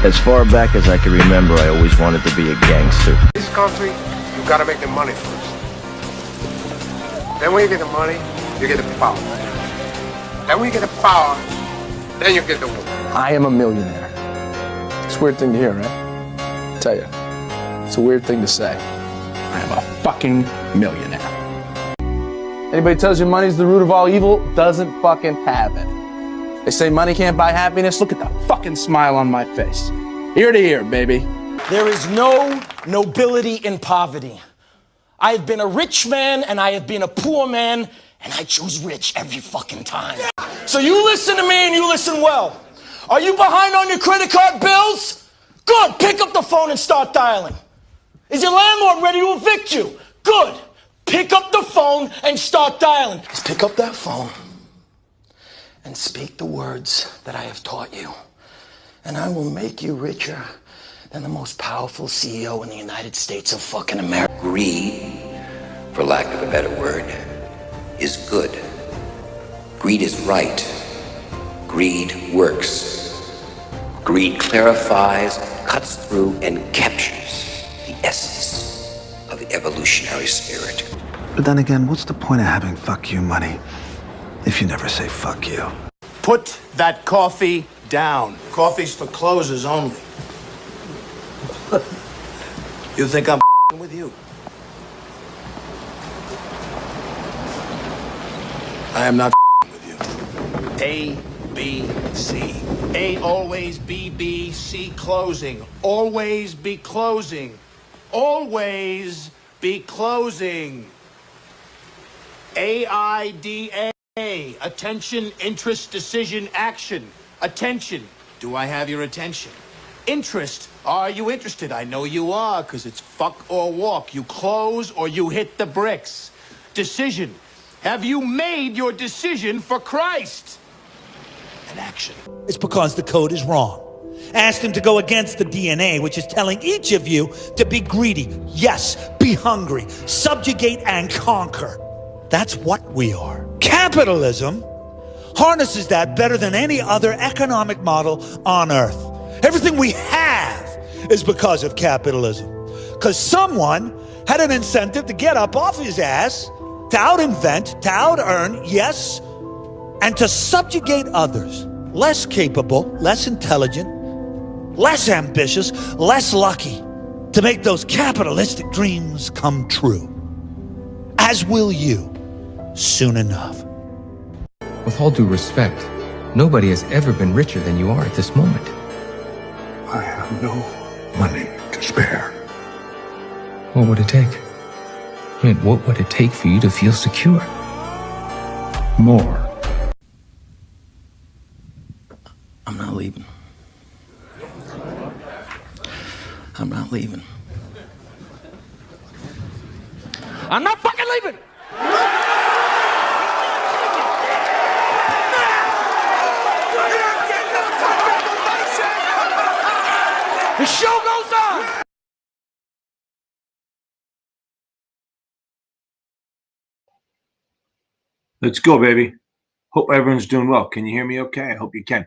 As far back as I can remember, I always wanted to be a gangster. This country, you gotta make the money first. Then when you get the money, you get the power. Then when you get the power, then you get the woman. I am a millionaire. It's a weird thing to hear, right? I tell you, it's a weird thing to say. I am a fucking millionaire. Anybody tells you money's the root of all evil doesn't fucking have it. They say money can't buy happiness. Look at the fucking smile on my face. Ear to ear, baby. There is no nobility in poverty. I have been a rich man and I have been a poor man, and I choose rich every fucking time. So you listen to me and you listen well. Are you behind on your credit card bills? Good, pick up the phone and start dialing. Is your landlord ready to evict you? Good, pick up the phone and start dialing. Just pick up that phone and speak the words that I have taught you, and I will make you richer than the most powerful CEO in the United States of fucking America. Greed, for lack of a better word, is good. Greed is right. Greed works. Greed clarifies, cuts through, and captures the essence of the evolutionary spirit. But then again, what's the point of having fuck you money if you never say fuck you? Put that coffee down. Coffee's for closers only. You think I'm with you? I am not with you. A, B, C. A always B, B, C closing. Always be closing. Always be closing. AIDA. Attention, interest, decision, action. Attention. Do I have your attention? Interest. Are you interested? I know you are, because it's fuck or walk. You close or you hit the bricks. Decision. Have you made your decision for Christ? And action. It's because the code is wrong. Asked him to go against the DNA, which is telling each of you to be greedy. Yes, be hungry, subjugate and conquer. That's what we are. Capitalism harnesses that better than any other economic model on earth. Everything we have is because of capitalism. Because someone had an incentive to get up off his ass, to out-invent, to out-earn, yes, and to subjugate others. Less capable, less intelligent, less ambitious, less lucky to make those capitalistic dreams come true. As will you, soon enough. With all due respect, nobody has ever been richer than you are at this moment. I have no money to spare. What would it take? I mean, what would it take for you to feel secure? More. I'm not leaving. I'm not leaving. I'm not fucking leaving! The show goes on! Let's go, baby. Hope everyone's doing well. Can you hear me okay? I hope you can.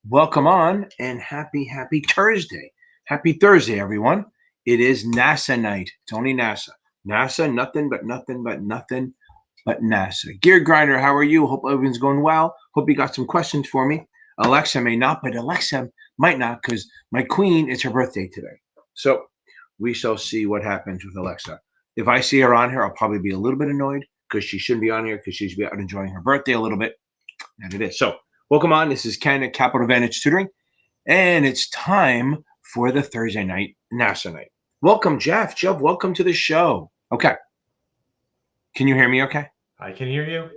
Welcome on and happy Thursday. Happy Thursday, everyone. It is NASA night. It's only NASA. NASA, nothing but NASA. Gear Grinder, how are you? Hope everyone's going well. Hope you got some questions for me. Alexa may not, but Alexa might not because my queen, it's her birthday today. So we shall see what happens with Alexa. If I see her on here, I'll probably be a little bit annoyed because she shouldn't be on here because she should be out enjoying her birthday a little bit. And it is. So welcome on. This is Ken at Capital Advantage Tutoring. And it's time for the Thursday night NASA night. Welcome, Jeff. Jeff, welcome to the show. Okay. Can you hear me okay? I can hear you.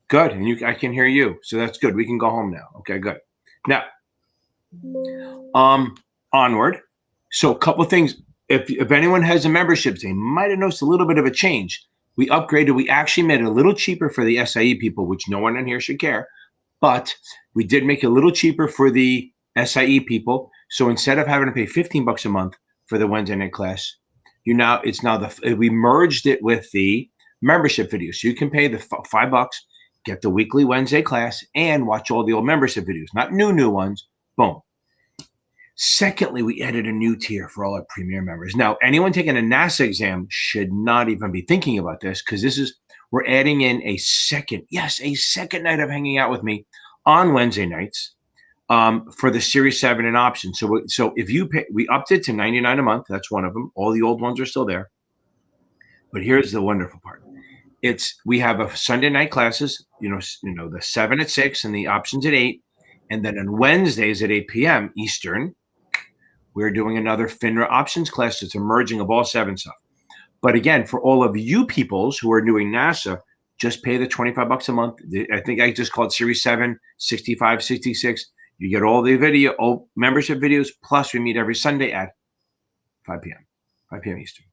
Good. And I can hear you. So that's good. We can go home now. Okay, good. Now, onward. So a couple of things. If anyone has a membership, they might have noticed a little bit of a change. We upgraded. We actually made it a little cheaper for the SIE people, which no one in here should care. But we did make it a little cheaper for the SIE people. So instead of having to pay $15 a month for the Wednesday night class, we merged it with the membership video. So you can pay the $5, get the weekly Wednesday class, and watch all the old membership videos, not new ones. Boom. Secondly, we added a new tier for all our Premier members. Now, anyone taking a NASA exam should not even be thinking about this because we're adding in a second night of hanging out with me on Wednesday nights for the Series 7 and options. So if you pay, we upped it to $99 a month. That's one of them. All the old ones are still there. But here's the wonderful part. We have a Sunday night classes, the 7 at 6 and the options at 8. And then on Wednesdays at 8 p.m. Eastern, we're doing another FINRA options class. It's a merging of all 7 stuff. But again, for all of you peoples who are doing NASA, just pay the $25 a month. I think I just called Series 7, 65, 66. You get all the membership videos, plus we meet every Sunday at 5 p.m. Eastern.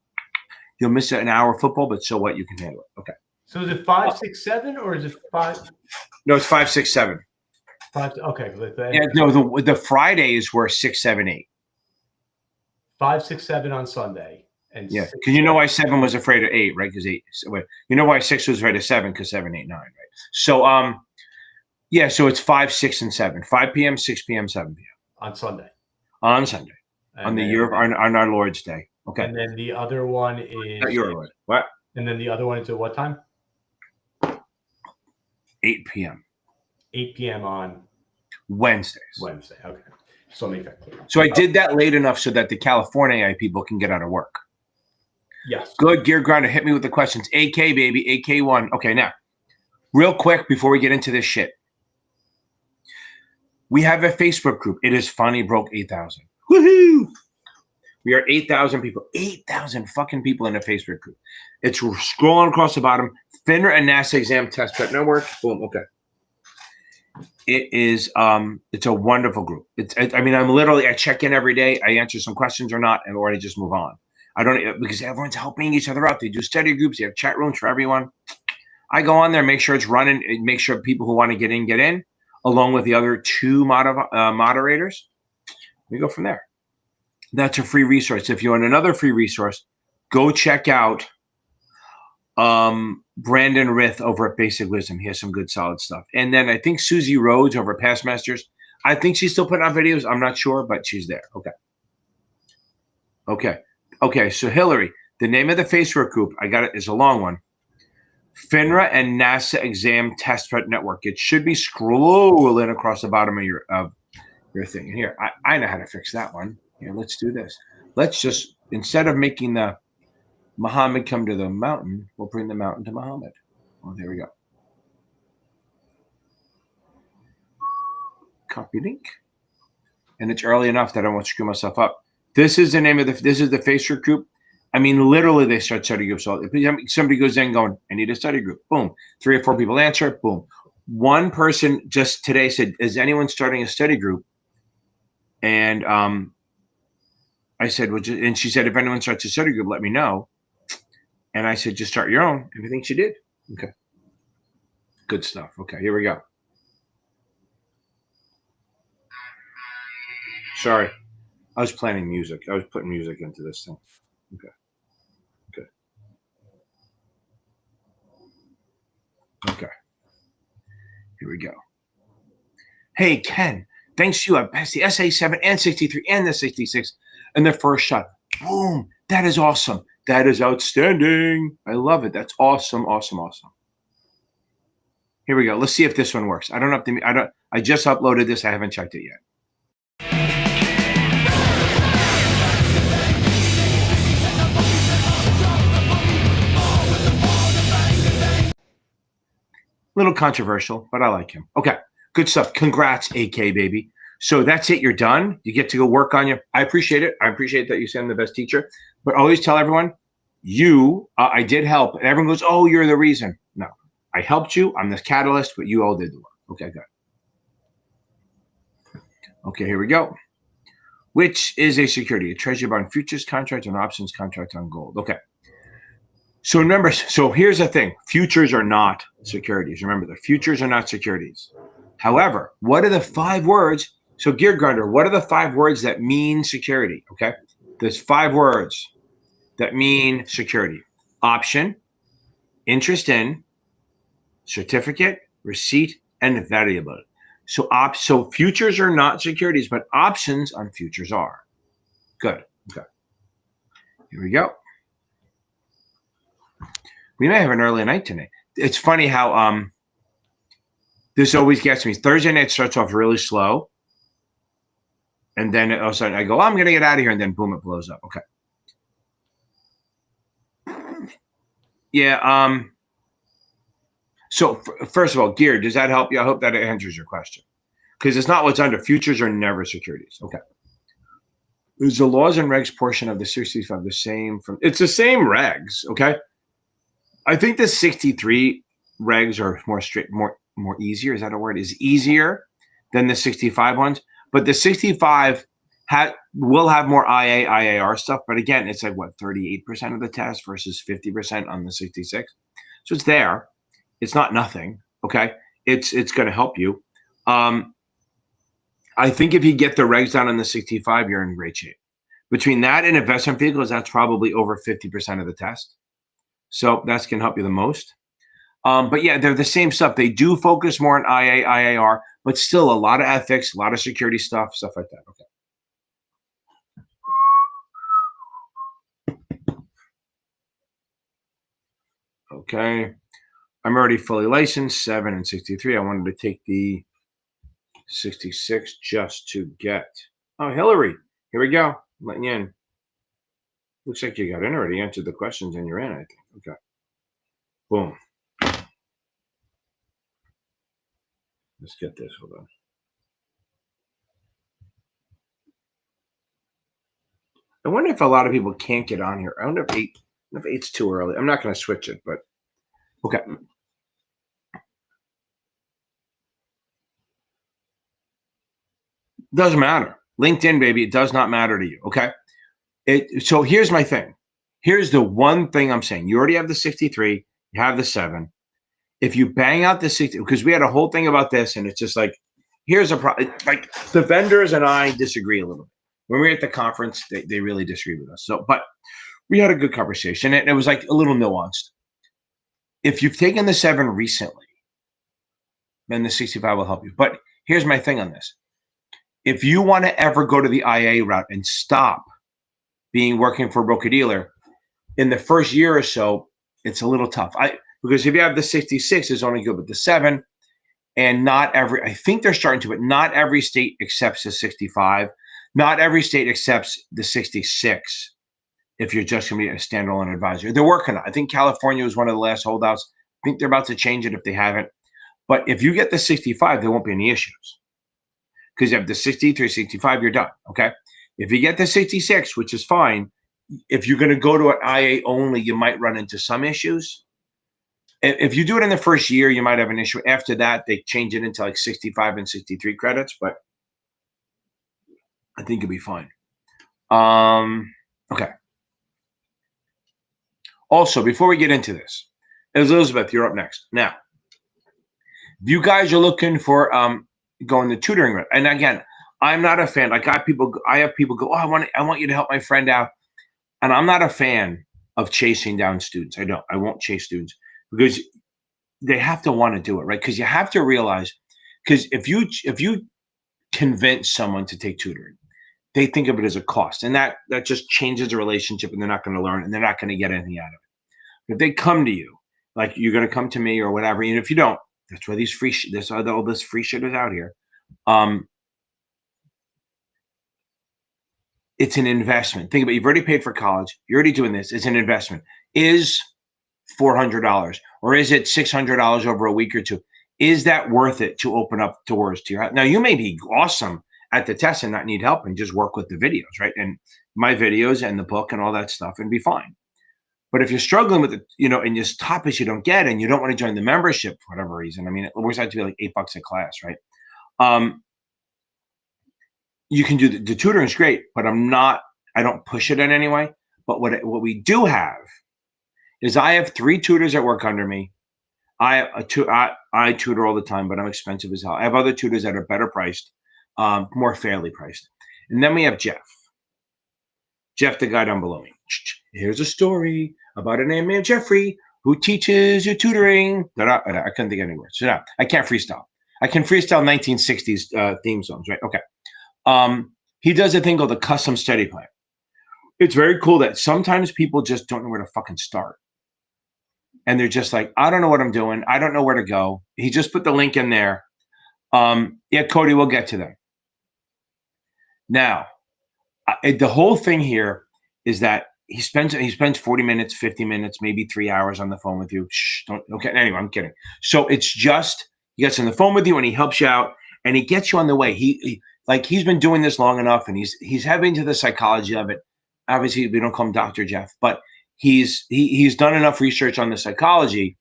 You'll miss an hour of football, but so what? You can handle it. Okay. So is it 5, 6, 7, or is it 5? No, it's 5, 6, 7. 5. Okay. Yeah, no, the Fridays were 6, 7, 8. 5, 6, 7 on Sunday. And yeah, because you know why 7 was afraid of 8, right? Because 8. You know why 6 was afraid of 7? Because 7, 8, 9, right? So yeah, so it's 5, 6, and 7. 5 p.m., 6 p.m., 7 p.m. On Sunday. On Sunday. And on the year of on our Lord's Day. Okay. And then the other one is not your Lord. What? And then the other one is at what time? 8 p.m. 8 p.m. on Wednesdays. Wednesday. Okay. So make that clear. So I did that late enough so that the California AI people can get out of work. Yes. Good. Gear Grinder, hit me with the questions. AK, baby. AK1. Okay, now, real quick before we get into this shit. We have a Facebook group. It is funny, broke 8,000. Woohoo! We are 8,000 people. 8,000 fucking people in a Facebook group. It's scrolling across the bottom. FINRA and NASA exam test prep network. Boom. Okay. It is it's a wonderful group. I check in every day. I answer some questions or not, or I just move on. I don't, because everyone's helping each other out. They do study groups. They have chat rooms for everyone. I go on there, make sure it's running, and make sure people who want to get in, along with the other 2 moderators. We go from there. That's a free resource. If you want another free resource, go check out Brandon Rith over at Basic Wisdom. He has some good solid stuff. And then I think Susie Rhodes over at Past Masters. I think she's still putting out videos. I'm not sure, but she's there. Okay. So Hillary, the name of the Facebook group, I got it, is a long one. FINRA and NASA Exam Test Prep Network. It should be scrolling across the bottom of your thing. And here, I know how to fix that one. Here, let's do this. Let's just, instead of making the Muhammad come to the mountain, we'll bring the mountain to Muhammad. Oh, there we go. Copy link. And it's early enough that I won't screw myself up. This is the name of this is the Facebook group. I mean, literally, they start study groups. So if somebody goes in going, I need a study group. Boom. 3 or 4 people answer. Boom. One person just today said, is anyone starting a study group? And I said, and she said, if anyone starts a study group, let me know. And I said, just start your own. And I think she did. Okay. Good stuff. Okay, here we go. Sorry. I was planning music. I was putting music into this thing. Okay. Here we go. Hey, Ken. Thanks to you, I passed the SA7 and 63 and the 66 in the first shot. Boom. That is awesome. That is outstanding. I love it. That's awesome, awesome, awesome. Here we go. Let's see if this one works. I don't have to. I just uploaded this. I haven't checked it yet. Little controversial, but I like him. Okay, good stuff. Congrats, AK baby. So that's it. You're done. You get to go work on you. I appreciate it. I appreciate that you say I'm the best teacher. But always tell everyone, I did help. And everyone goes, oh, you're the reason. No, I helped you. I'm the catalyst, but you all did the work. Okay, good. Okay, here we go. Which is a security? A treasury bond futures contract, an options contract on gold. Okay. So remember, so here's the thing. Futures are not securities. Remember, the futures are not securities. However, what are the 5 words? So Gear Grinder, what are the 5 words that mean security? Okay. There's 5 words that mean security. Option, interest in, certificate, receipt, and variable. So futures are not securities, but options on futures are. Good. Okay. Here we go. We may have an early night tonight. It's funny how this always gets me. Thursday night starts off really slow. And then all of a sudden I go, I'm going to get out of here. And then boom, it blows up. Okay. Yeah. So first of all, Gear, does that help you? I hope that answers your question. Because it's not what's under. Futures are never securities. Okay. Is the laws and regs portion of the 65 the same from? It's the same regs. Okay. I think the 63 regs are more straight, more easier. Is that a word? Is easier than the 65 ones. But the 65 will have more IA, IAR stuff. But again, it's like what, 38% of the test versus 50% on the 66. So it's there. It's not nothing. Okay. It's going to help you. I think if you get the regs down on the 65, you're in great shape. Between that and investment vehicles, that's probably over 50% of the test. So that's going to help you the most. But yeah, they're the same stuff. They do focus more on IA, IAR, but still a lot of ethics, a lot of security stuff like that. Okay. Okay. I'm already fully licensed, 7 and 63. I wanted to take the 66 just to get. Oh, Hillary. Here we go. I'm letting you in. Looks like you got in already. Answered the questions and you're in, I think. Okay. Boom. Let's get this. Hold on. I wonder if a lot of people can't get on here. I wonder if 8's too early. I'm not going to switch it, but okay. Doesn't matter. LinkedIn, baby, it does not matter to you. Okay. So here's my thing. Here's the one thing I'm saying. You already have the 63. You have the 7. If you bang out the 60, because we had a whole thing about this, and it's just like, here's a problem. Like the vendors and I disagree a little bit. When we were at the conference, they really disagreed with us. So, but we had a good conversation, and it was like a little nuanced. If you've taken the 7 recently, then the 65 will help you. But here's my thing on this. If you want to ever go to the IA route and stop working for a broker-dealer, in the first year or so, it's a little tough. Because if you have the 66, it's only good with the 7. And I think they're starting to, but not every state accepts the 65. Not every state accepts the 66 if you're just going to be a standalone advisor. They're working on it. I think California was one of the last holdouts. I think they're about to change it if they haven't. But if you get the 65, there won't be any issues. Because you have the 63, 65, you're done. Okay. If you get the 66, which is fine, if you're going to go to an IA only, you might run into some issues. If you do it in the first year, you might have an issue. After that, they change it into like 65 and 63 credits, but I think you'll be fine. Okay. Also, before we get into this, Elizabeth, you're up next. Now, if you guys are looking for going the tutoring route, and again, I'm not a fan. I have people go, oh, I want you to help my friend out, and I'm not a fan of chasing down students. I won't chase students because they have to want to do it, right? Because you have to realize, because if you convince someone to take tutoring, they think of it as a cost, and that just changes the relationship, and they're not going to learn, and they're not going to get anything out of it. If they come to you, like you're going to come to me or whatever, and if you don't, that's why all this free shit is out here. It's an investment. Think about it. You've already paid for college. You're already doing this. It's an investment. Is $400 or is it $600 over a week or two? Is that worth it to open up doors to your house? Now, you may be awesome at the test and not need help and just work with the videos, right? And my videos and the book and all that stuff and be fine. But if you're struggling with it, and there's topics you don't get and you don't want to join the membership for whatever reason, I mean, it works out to be like $8 a class, right? You can do the tutoring is great, but I don't push it in any way. But what we do have is I have 3 tutors that work under me. I tutor all the time, but I'm expensive as hell. I have other tutors that are better priced, more fairly priced. And then we have Jeff, the guy down below me. Here's a story about a man named Jeffrey who teaches you tutoring. I couldn't think of any words. So no, I can't freestyle. I can freestyle 1960s theme songs, right? Okay. He does a thing called a custom study plan. It's very cool that sometimes people just don't know where to fucking start. And they're just like, I don't know what I'm doing. I don't know where to go. He just put the link in there. Yeah, Cody, we'll get to that. Now, the whole thing here is that he spends 40 minutes, 50 minutes, maybe 3 hours on the phone with you. Shh, don't. Okay, anyway, I'm kidding. So it's just he gets on the phone with you and he helps you out and he gets you on the way. He's been doing this long enough and he's heavy into the psychology of it. Obviously, we don't call him Dr. Jeff, but he's done enough research on the psychology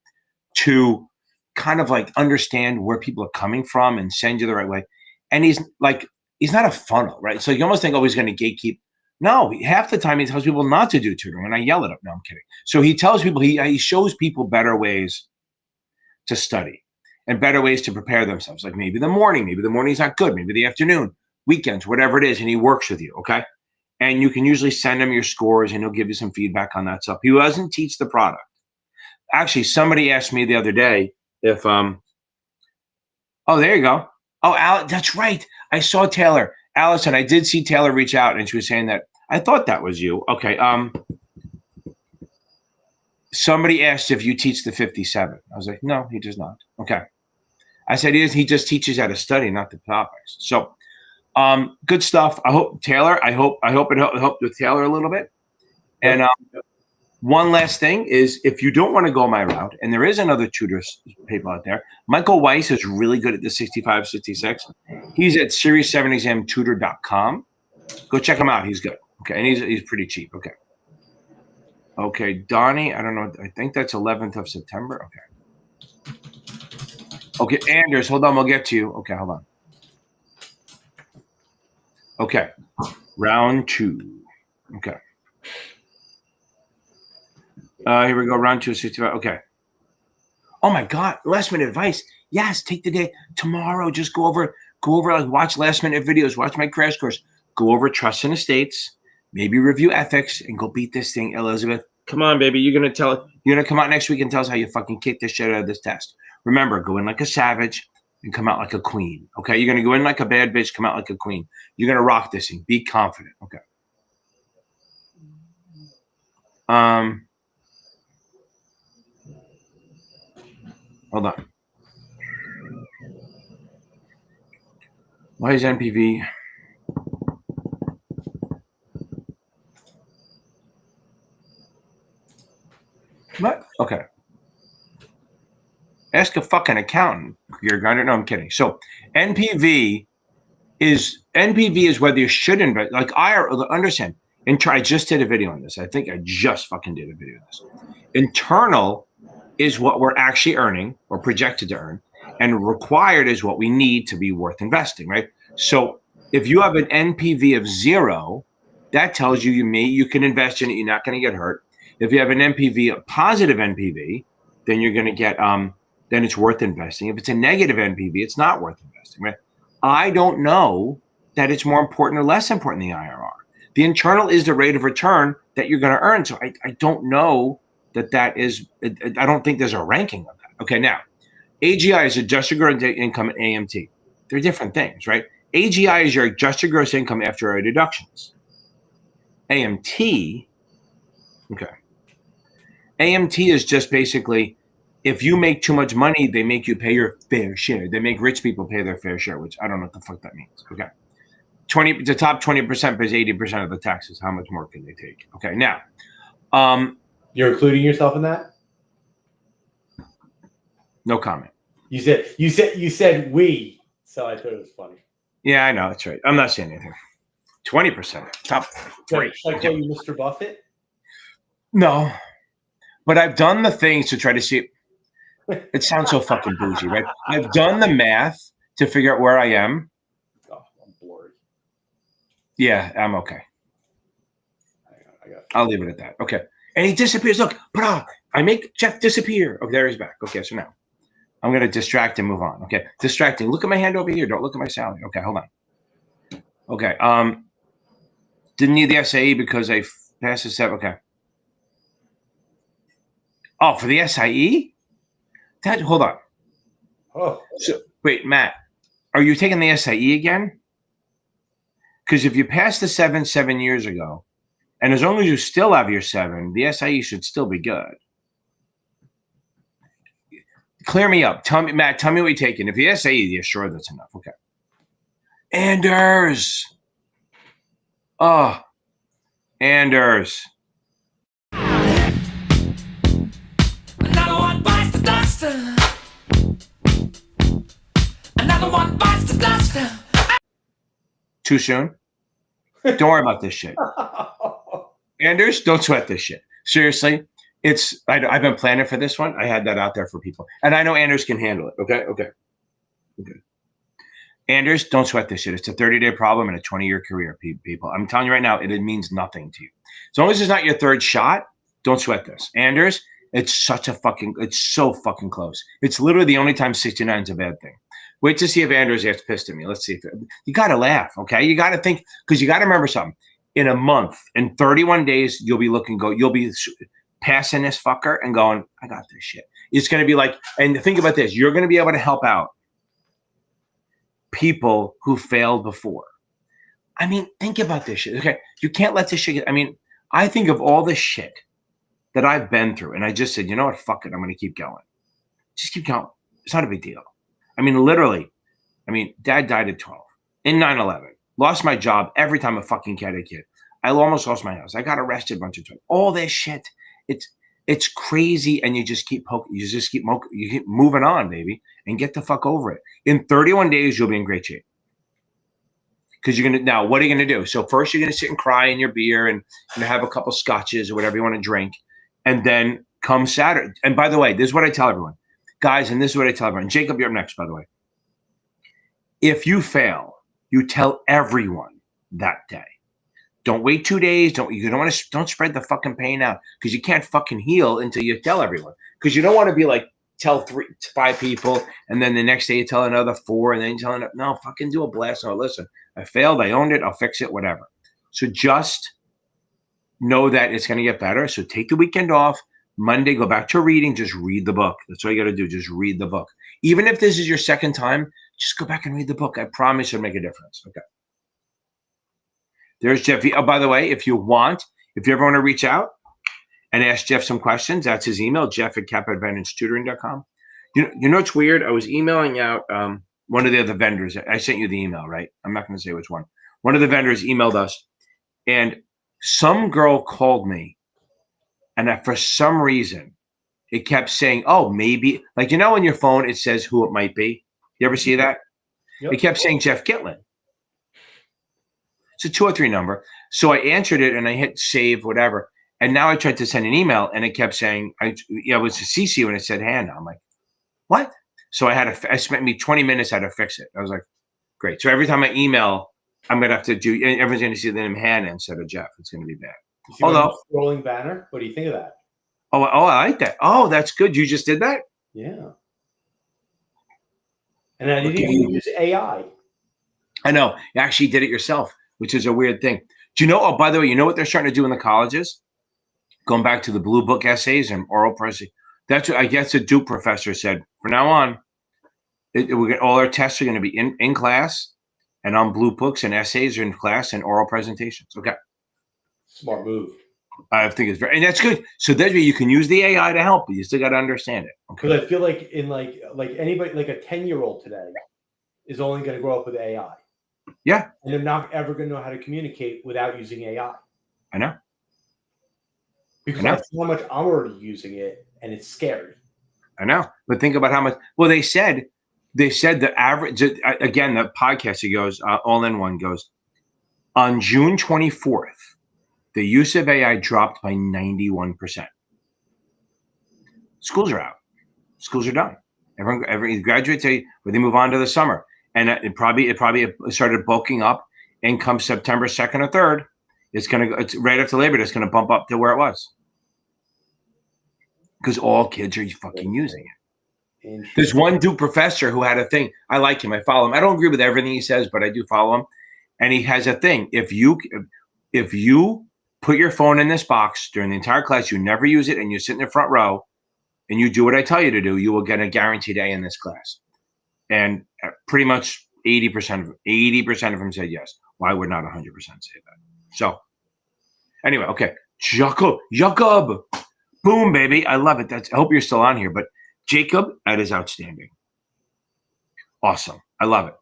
to kind of like understand where people are coming from and send you the right way. And he's not a funnel, right? So you almost think, oh, he's going to gatekeep. No, half the time he tells people not to do tutoring, and I yell at him. No, I'm kidding. So he tells people, he shows people better ways to study and better ways to prepare themselves. Like maybe the morning's not good, maybe the afternoon, weekends, whatever it is, and he works with you, okay? And you can usually send him your scores, and he'll give you some feedback on that stuff. He doesn't teach the product. Actually, somebody asked me the other day if oh, there you go. Oh, Alice, that's right. I saw Taylor. Allison, I did see Taylor reach out, and she was saying that I thought that was you. Okay. Somebody asked if you teach the 57. I was like, no, he does not. Okay. I said he just teaches how to study, not the topics. So, good stuff. I hope Taylor. I hope it helped with Taylor a little bit. And one last thing is, if you don't want to go my route, and there is another tutor people out there, Michael Weiss is really good at the 65, 66. He's at series7examtutor.com. Go check him out. He's good. Okay, and he's pretty cheap. Okay. Okay, Donnie, I don't know. I think that's 11th of September. Okay. Okay, Anders, hold on. We'll get to you. Okay, hold on. Okay, round 2. Okay. Here we go. Round 2, 65. Okay. Oh my God. Last minute advice. Yes. Take the day tomorrow. Just go over, like watch last minute videos, watch my crash course, go over trusts and estates, maybe review ethics and go beat this thing. Elizabeth, come on, baby. You're going to come out next week and tell us how you fucking kick this shit out of this test. Remember, go in like a savage and come out like a queen. Okay. You're going to go in like a bad bitch, come out like a queen. You're going to rock this thing. Be confident. Okay. Hold on. Why is NPV? What? Okay. Ask a fucking accountant. You're going no, I'm kidding. So NPV is whether you should invest. Like understand. I just did a video on this. I think I just fucking did a video on this. Internal is what we're actually earning or projected to earn, and required is what we need to be worth investing, right? So if you have an NPV of 0, that tells you you can invest in it, you're not going to get hurt. If you have an NPV, a positive NPV, then you're going to get then it's worth investing. If it's a negative NPV, it's not worth investing, right? I don't know that it's more important or less important than the IRR. The internal is the rate of return that you're going to earn. So I don't know that is, I don't think there's a ranking of that. Okay, now, AGI is adjusted gross income and AMT. They're different things, right? AGI is your adjusted gross income after our deductions. AMT, okay. AMT is just basically, if you make too much money, they make you pay your fair share. They make rich people pay their fair share, which I don't know what the fuck that means. Okay. The top 20% pays 80% of the taxes. How much more can they take? Okay, now. You're including yourself in that? No comment. You said we, so I thought it was funny. Yeah, I know, that's right. I'm not saying anything. 20%. Top 3. Should I call you Mr. Buffett? No. But I've done the things to try to see. It sounds so fucking bougie, right? I've done the math to figure out where I am. Oh, I'm bored. Yeah, I'm okay. I'll leave it at that. Okay. And he disappears. Look, I make Jeff disappear. Okay, there he's back. Okay, so now I'm going to distract and move on. Okay, distracting. Look at my hand over here. Don't look at my salary. Okay, hold on. Okay. Didn't need the SAE because I passed the step. Okay. Oh, for the SIE? Hold on. Oh. Wait, Matt, are you taking the SIE again? Because if you passed the 7 years ago, and as long as you still have your 7, the SIE should still be good. Clear me up. Tell me, Matt, tell me what you're taking. If the SIE, you're sure that's enough. Okay. Anders. Oh, Anders. Another one bites the dust. Another one bites the dust. Too soon? Don't worry about this shit. Anders, don't sweat this shit. Seriously, I've been planning for this one. I had that out there for people. And I know Anders can handle it. Okay. Anders, don't sweat this shit. It's a 30-day problem and a 20-year career, people. I'm telling you right now, it means nothing to you. As long as it's not your third shot, don't sweat this. Anders, it's so fucking close. It's literally the only time 69 is a bad thing. Wait to see if Anders gets pissed at me. Let's see. You got to laugh, okay? You got to think, because you got to remember something. In a month, in 31 days, you'll be passing this fucker and going, I got this shit. It's going to be like, and think about this. You're going to be able to help out people who failed before. I mean, think about this shit. Okay, you can't let this shit get, I mean, I think of all the shit that I've been through, and I just said, you know what, fuck it, I'm going to keep going. Just keep going. It's not a big deal. I mean, literally, Dad died at 12 in 9/11. Lost my job every time a fucking kid had a kid. I almost lost my house. I got arrested a bunch of times. All this shit, it's crazy, and you just keep poking. You keep moving on, baby, and get the fuck over it. In 31 days, you'll be in great shape. Because now, what are you gonna do? So first, you're gonna sit and cry in your beer and have a couple scotches or whatever you want to drink, and then come Saturday. And by the way, this is what I tell everyone, guys, and this is what I tell everyone. Jacob, you're up next, by the way. If you fail, you tell everyone that day. Don't wait 2 days. Don't spread the fucking pain out, because you can't fucking heal until you tell everyone. Because you don't want to be like, tell 5 people, and then the next day you tell another 4, and then you tell another. No, fucking do a blast. No, listen, I failed. I owned it. I'll fix it, whatever. So just know that it's going to get better. So take the weekend off. Monday, go back to reading. Just read the book. That's all you got to do. Just read the book. Even if this is your second time, just go back and read the book. I promise it'll make a difference. Okay. There's Jeff. Oh, by the way, if you ever want to reach out and ask Jeff some questions, that's his email, jeff@capadvantagetutoring.com. You know what's weird? I was emailing out one of the other vendors. I sent you the email, right? I'm not going to say which one. One of the vendors emailed us, and some girl called me, and for some reason, it kept saying, oh, maybe, like, on your phone, it says who it might be. You ever see that? Yep. It kept saying Jeff Gitlin. It's a 203 number. So I answered it and I hit save, whatever. And now I tried to send an email and it kept saying, I was a CC when it said Hannah. I'm like, what? So I spent me 20 minutes how to fix it. I was like, great. So every time I email, I'm going to have to everyone's going to see the name Hannah instead of Jeff. It's going to be bad. Although scrolling banner, what do you think of that? Oh, I like that. Oh, that's good. You just did that? Yeah. And I didn't even use AI. I know. You actually did it yourself, which is a weird thing. Do you know, oh, by the way, you know what they're starting to do in the colleges? Going back to the blue book essays and oral presentation. That's what I guess the Duke professor said. From now on, all our tests are going to be in class and on blue books, and essays are in class and oral presentations. Okay. Smart move. I think it's and that's good. So that way you can use the AI to help, but you still got to understand it. Okay. Because I feel like in like anybody, like a 10-year-old today is only going to grow up with AI. Yeah. And they're not ever going to know how to communicate without using AI. I know. Because that's how much I'm already using it, and it's scary. I know. But think about how much. Well, they said the average, again, the podcast, it goes, all in one goes, on June 24th, the use of AI dropped by 91%. Schools are out. Schools are done. Everyone graduates, they move on to the summer. And it probably started bulking up, and come September 2nd or 3rd, it's right after Labor Day, it's going to bump up to where it was. Because all kids are fucking using it. There's one Duke professor who had a thing. I like him. I follow him. I don't agree with everything he says, but I do follow him. And he has a thing. If you put your phone in this box during the entire class, you never use it, and you sit in the front row, and you do what I tell you to do, you will get a guaranteed A in this class. And pretty much 80% of them said yes. Why would not 100% say that? So anyway, okay. Jacob. Boom, baby. I love it. I hope you're still on here. But Jacob, that is outstanding. Awesome. I love it.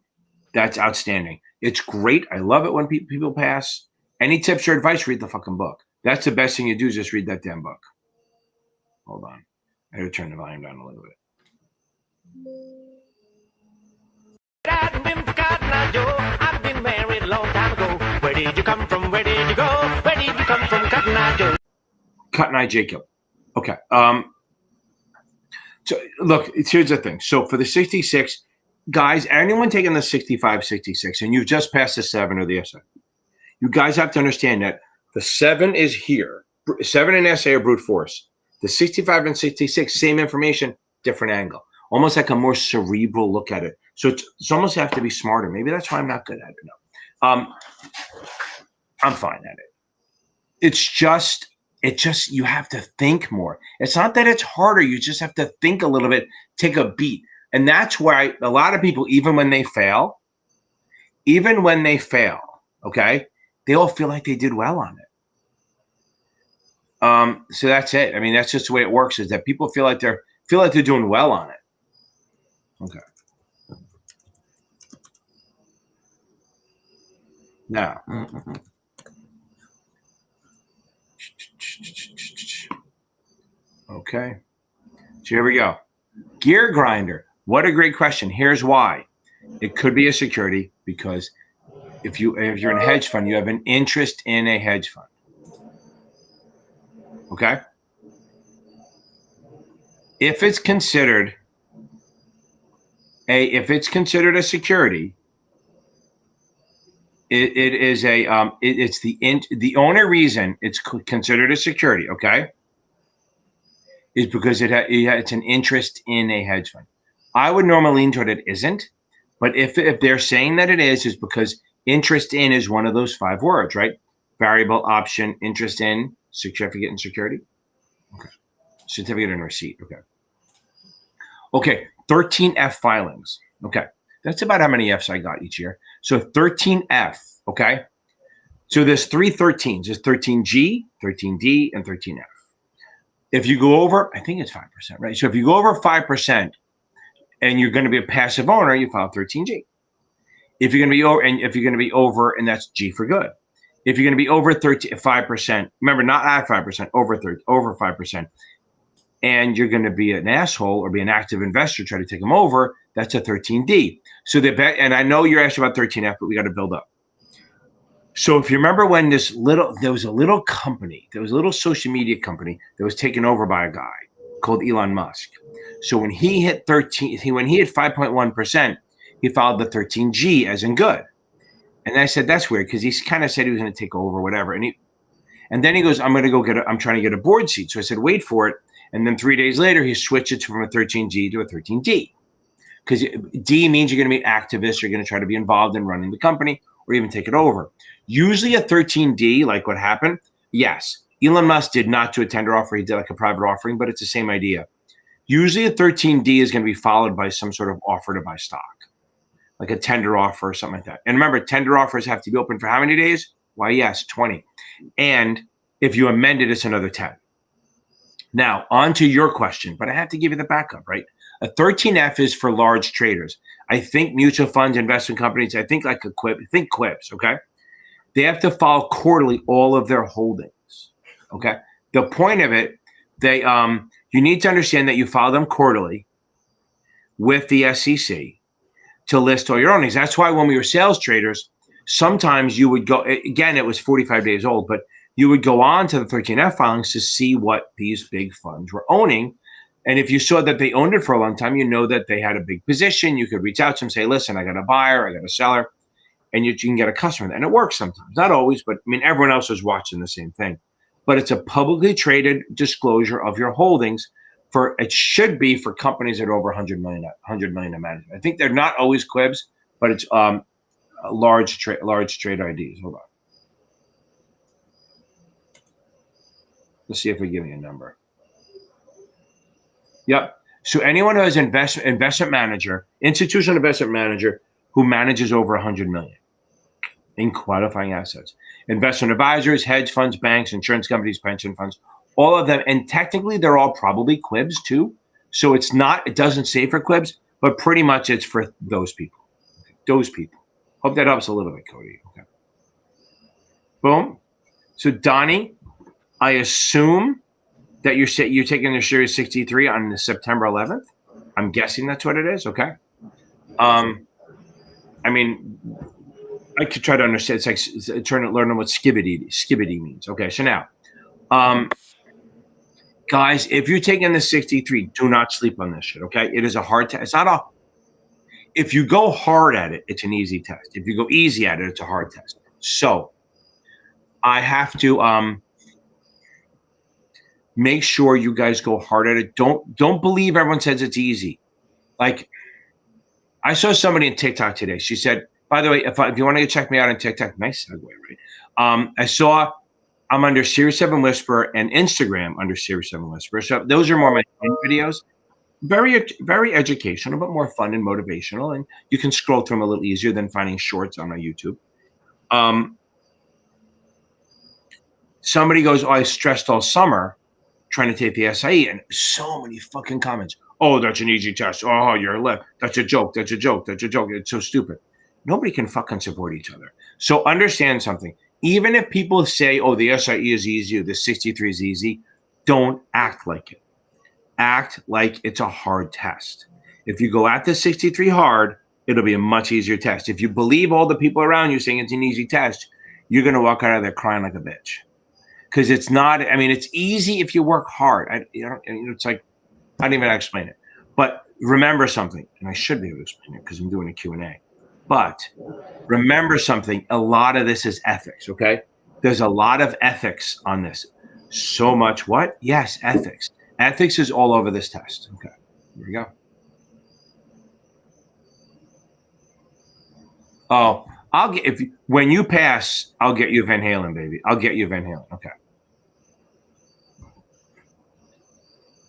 That's outstanding. It's great. I love it when people pass. Any tips or advice, read the fucking book. That's the best thing you do is just read that damn book. Hold on. I gotta turn the volume down a little bit. I've been married a long time ago. Where did you come from? Where did you go? Where did you come from, Cotton Eye Joe? Cotton Eye Jacob. Okay. So look, here's the thing. So for the 66, guys, anyone taking the 65, 66, and you've just passed the 7 or the SA, you guys have to understand that the 7 is here. 7 and SA are brute force. The 65 and 66, same information, different angle. Almost like a more cerebral look at it. So it's almost have to be smarter. Maybe that's why I'm not good at it. No. I'm fine at it. It's just you have to think more. It's not that it's harder. You just have to think a little bit, take a beat. And that's why a lot of people, even when they fail, okay, they all feel like they did well on it. So that's it. I mean, that's just the way it works, is that people feel like they're doing well on it. Okay. Now, okay. So here we go. Gear grinder. What a great question. Here's why. It could be a security because if you're in a hedge fund, you have an interest in a hedge fund. Okay? If it's considered a security, it's the only reason it's considered a security, okay, is because it's an interest in a hedge fund. I would normally lean toward it isn't, but if they're saying that it is because interest in is one of those 5 words, right? Variable, option, interest in, certificate, and security. Okay. Certificate and receipt. Okay. Okay. 13F filings. Okay. That's about how many Fs I got each year. So 13F. Okay. So there's 3 13s. There's 13G, 13D, and 13F. If you go over, I think it's 5%, right? So if you go over 5% and you're going to be a passive owner, you file 13G. If you're going to be over, and that's G for good. If you're going to be over 5%, remember, not at 5%, over 5%, and you're going to be an asshole or be an active investor, try to take them over, that's a 13D. So and I know you're asking about 13F, but we got to build up. So if you remember when there was a little social media company that was taken over by a guy called Elon Musk. So when he hit 5.1%, he filed the 13G as in good. And I said, that's weird, because he kind of said he was going to take over, whatever. And then he goes, I'm trying to get a board seat. So I said, wait for it. And then 3 days later, he switched it from a 13G to a 13D. Because D means you're going to be an activist, you're going to try to be involved in running the company or even take it over. Usually a 13D, like what happened, yes, Elon Musk did not do a tender offer, he did like a private offering, but it's the same idea. Usually a 13D is going to be followed by some sort of offer to buy stock, like a tender offer or something like that. And remember, tender offers have to be open for how many days? Why, yes, 20. And if you amend it, it's another 10. Now, on to your question, but I have to give you the backup, right? A 13F is for large traders. I think mutual funds, investment companies, I think like Quips, okay? They have to file quarterly all of their holdings, okay? The point of it, you need to understand that you file them quarterly with the SEC to list all your earnings. That's why when we were sales traders, sometimes you would go, again, it was 45 days old, but you would go on to the 13F filings to see what these big funds were owning. And if you saw that they owned it for a long time, you know that they had a big position. You could reach out to them and say, listen, I got a buyer, I got a seller, and you can get a customer. And it works sometimes, not always, but I mean, everyone else is watching the same thing. But it's a publicly traded disclosure of your holdings. It should be for companies that are over 100 million in management. I think they're not always Quibs, but it's large trade IDs. Hold on. Let's see if we give me a number. Yep. So anyone who has investment manager, institutional investment manager who manages over 100 million in qualifying assets, investment advisors, hedge funds, banks, insurance companies, pension funds, all of them. And technically they're all probably quibs too. So it doesn't say for quibs, but pretty much it's for those people. Okay. Those people. Hope that helps a little bit, Cody. Okay. Boom. So Donnie, I assume that you're taking the Series 63 on the September 11th. I'm guessing that's what it is. Okay. I mean, I could try to understand. It's like trying to learn what skibbity means. Okay. So now, guys, if you're taking the 63, do not sleep on this shit. Okay. It is a hard test. It's not if you go hard at it, it's an easy test. If you go easy at it, it's a hard test. So I have to, make sure you guys go hard at it. Don't believe everyone says it's easy. Like I saw somebody in TikTok today. She said, by the way, if you want to check me out on TikTok, nice segue, right? I'm under Series 7 Whisper and Instagram under Series 7 Whisper. So those are more my videos. Very, very educational, but more fun and motivational. And you can scroll through them a little easier than finding shorts on my YouTube. Somebody goes, oh, I stressed all summer trying to take the SIE, and so many fucking comments. Oh, that's an easy test. Oh, you're left. That's a joke. That's a joke. That's a joke. It's so stupid. Nobody can fucking support each other. So understand something. Even if people say, oh, the SIE is easy, or the 63 is easy, don't act like it. Act like it's a hard test. If you go at the 63 hard, it'll be a much easier test. If you believe all the people around you saying it's an easy test, you're going to walk out of there crying like a bitch. Because it's not, I mean, it's easy if you work hard. It's like, I don't even explain it. But remember something, and I should be able to explain it because I'm doing a Q&A. But remember something, a lot of this is ethics, okay? There's a lot of ethics on this. So much what? Yes, ethics. Ethics is all over this test. Okay, here we go. Oh, when you pass, I'll get you Van Halen, baby. I'll get you Van Halen. Okay.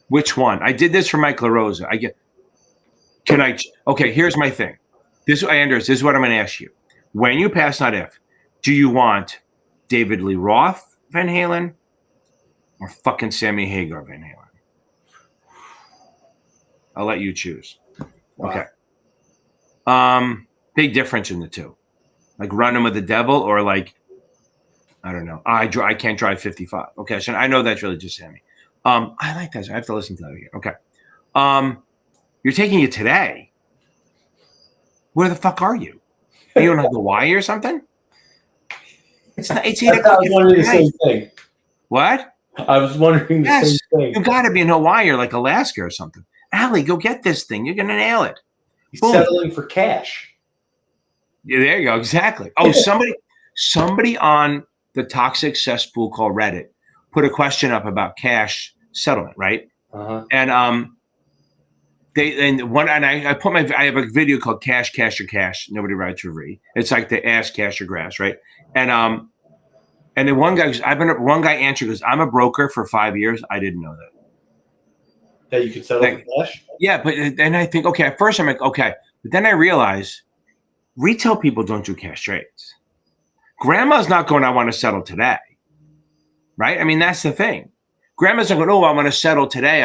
Which one? I did this for Mike LaRosa. Okay, here's my thing. Anders, this is what I'm going to ask you. When you pass, not if, do you want David Lee Roth Van Halen or fucking Sammy Hagar Van Halen? I'll let you choose. Wow. Okay. Big difference in the two. Like Running with the Devil or like, I don't know. I can't drive 55. Okay, so I know that's really just Sammy. I like that. So I have to listen to that again. Okay. You're taking it today. Where the fuck are you? You don't have Hawaii or something? It's 8 o'clock. I was wondering the same thing. What? I was wondering the same thing. You got to be in Hawaii or like Alaska or something. Allie, go get this thing. You're going to nail it. He's settling for cash. Yeah, there you go. Exactly. Oh, somebody on the toxic cesspool called Reddit put a question up about cash settlement, right? Uh-huh. And I have a video called Cash, Cash or Cash. Nobody writes for free. It's like the ass, cash or grass, right? And then one guy answered goes, I'm a broker for 5 years. I didn't know that. That you could settle for cash? Yeah, but then I think, okay, at first I'm like, okay. But then I realize retail people don't do cash trades. Grandma's not going, I want to settle today. Right? I mean, that's the thing. Grandma's not going, oh, I want to settle today.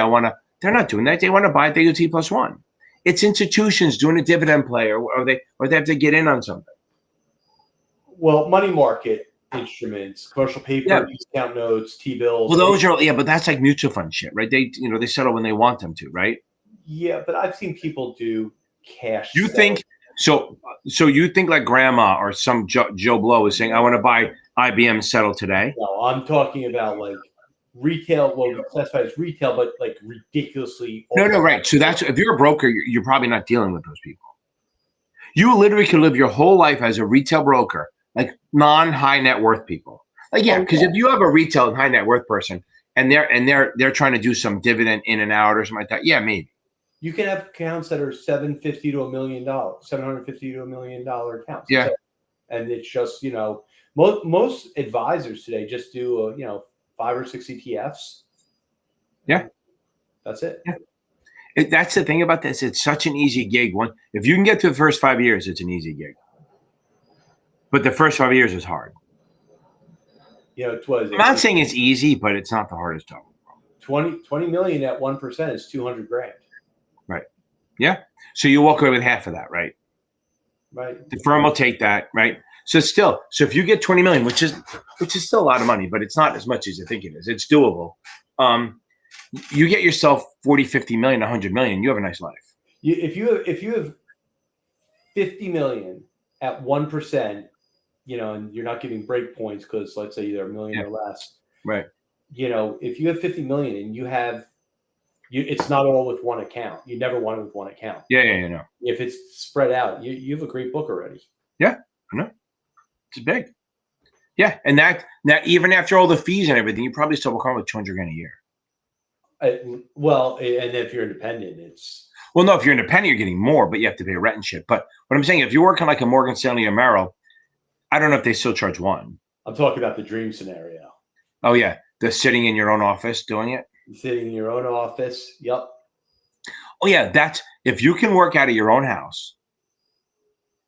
They're not doing that. They want to buy it. They do T+1. It's institutions doing a dividend play or they have to get in on something. Well, money market instruments, commercial paper, discount notes, T-bills. Well, those are, but that's like mutual fund shit, right? They settle when they want them to, right? Yeah, but I've seen people do cash. You think so you think like grandma or some Joe Blow is saying, I want to buy IBM settle today? No, I'm talking about like retail, well, we classify as retail, but like ridiculously. No, right. So that's, if you're a broker, you're probably not dealing with those people. You literally can live your whole life as a retail broker, like non-high net worth people. Like, yeah, because if you have a retail high net worth person and they're trying to do some dividend in and out or something like that, yeah, maybe. You can have accounts that are $750 to $1 million, $750 to $1 million accounts. Yeah. And it's just, most advisors today just do, 5 or 6 ETFs. Yeah. That's it. Yeah. That's the thing about this. It's such an easy gig. If you can get through the first 5 years, it's an easy gig. But the first 5 years is hard. It was. I'm not saying it's easy, but it's not the hardest job. 20 million at 1% is 200 grand. Right. Yeah. So you walk away with half of that, right? Right. The firm will take that, right? So if you get 20 million, which is still a lot of money, but it's not as much as you think it is. It's doable. You get yourself 40, 50 million, 100 million, you have a nice life. If you have 50 million at 1%, and you're not giving break points because let's say they're a million or less. Right. If you have 50 million and it's not all with one account. You never want it with one account. Yeah, no. If it's spread out, you have a great book already. Yeah, I know. It's big. Yeah, and that even after all the fees and everything, you probably still will come with 200 grand a year. Well, and if you're independent, it's no. If you're independent, you're getting more, but you have to pay rent and shit. But what I'm saying, if you're working like a Morgan Stanley or Merrill, I don't know if they still charge one. I'm talking about the dream scenario. Oh yeah, the sitting in your own office doing it. Sitting in your own office. Yep. Oh yeah, that's if you can work out of your own house.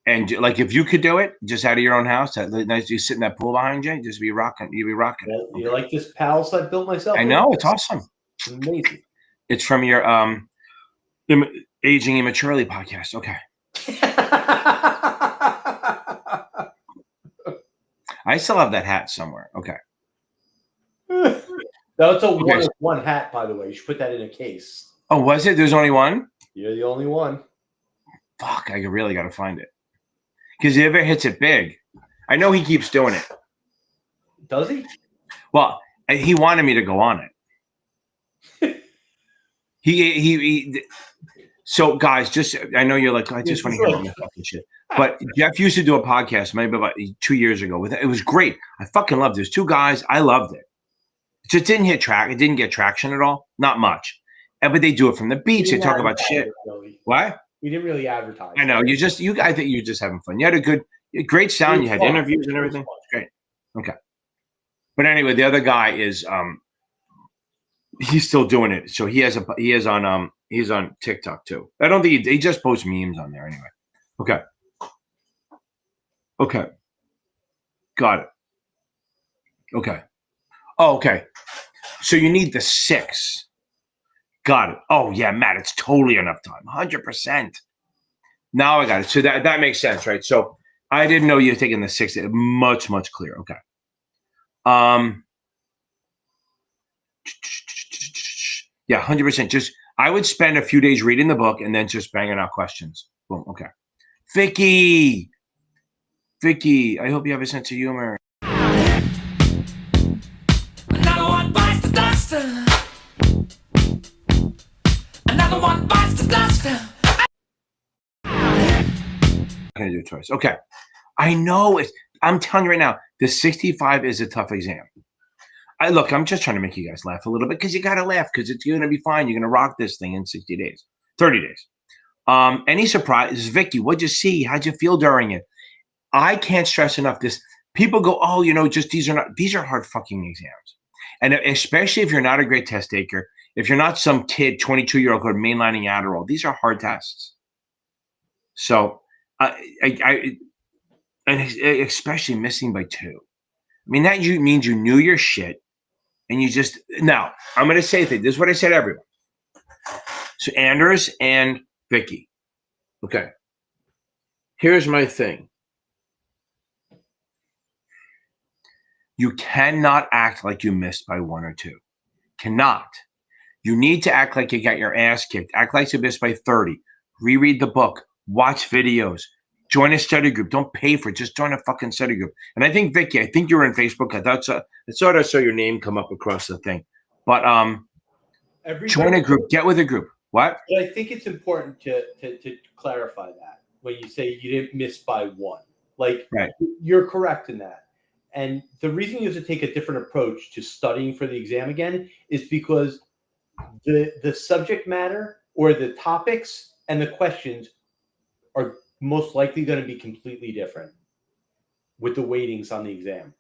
And like if you could do it just out of your own house, that nice you sit in that pool behind you, just be rocking. You'd be rocking. Yeah, you like this palace I built myself? I know, it's awesome. It's amazing. It's from your Aging Immaturely podcast. Okay. I still have that hat somewhere. Okay. That's a one hat, by the way. You should put that in a case. Oh, was it? There's only one? You're the only one. Fuck, I really got to find it. Because if it hits it big, I know he keeps doing it. Does he? Well, he wanted me to go on it. So guys, I know you're like, I just want to hear all this fucking shit. But Jeff used to do a podcast maybe about 2 years ago. It was great. I fucking loved it. There's two guys. I loved it. It just didn't hit track. It didn't get traction at all. Not much. But they do it from the beach. They talk about shit. Really. What? We didn't really advertise. I know. I think you're just having fun. You had great sound. You had interviews and everything. Great. Okay. But anyway, the other guy is he's still doing it. So he's on TikTok too. I don't think he just posts memes on there anyway. Okay. Okay. Got it. Okay. Oh, okay. So you need the 6. Got it. Oh yeah, Matt, it's totally enough time. 100%. Now I got it. So that makes sense, right? So I didn't know you were taking the 6. Much, much clearer. Okay. Yeah, 100%. I would spend a few days reading the book and then just banging out questions. Boom. Okay. Vicky, I hope you have a sense of humor. Another one bites the dust. Another one bites the dust. I'm gonna do it twice. Okay. I know I'm telling you right now, the 65 is a tough exam. I'm just trying to make you guys laugh a little bit because you got to laugh because it's going to be fine. You're going to rock this thing in 60 days, 30 days. Any surprises? Vicky, what'd you see? How'd you feel during it? I can't stress enough this. People go, oh, these are hard fucking exams. And especially if you're not a great test taker, if you're not some kid, 22-year-old who are mainlining Adderall, these are hard tests. So, and especially missing by 2. I mean, that means you knew your shit. And now I'm going to say this is what I said to everyone. So Anders and Vicky. Okay. Here's my thing. You cannot act like you missed by 1 or 2. Cannot. You need to act like you got your ass kicked. Act like you missed by 30. Reread the book. Watch videos. Join a study group. Don't pay for it. Just join a fucking study group. And I think, Vicky, you were in Facebook. I saw your name come up across the thing. But join a group. Get with a group. What? But I think it's important to clarify that when you say you didn't miss by 1. Like, right. You're correct in that. And the reason you have to take a different approach to studying for the exam again is because the subject matter or the topics and the questions are most likely going to be completely different with the weightings on the exam.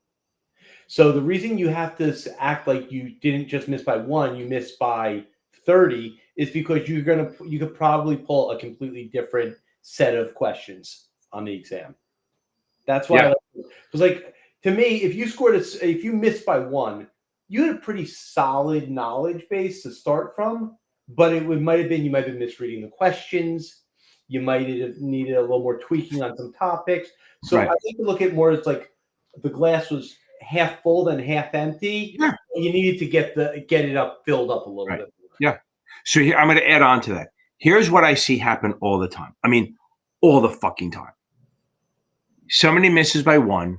So the reason you have to act like you didn't just miss by 1, you missed by 30 is because you could probably pull a completely different set of questions on the exam. That's why, because like to me, if you missed by 1, you had a pretty solid knowledge base to start from. But you might have been misreading the questions. You might have needed a little more tweaking on some topics. So I think to look at more as like the glass was half full than half empty. Yeah. You needed to get it filled up a little bit. Yeah. So here, I'm going to add on to that. Here's what I see happen all the time. I mean, all the fucking time. Somebody misses by 1,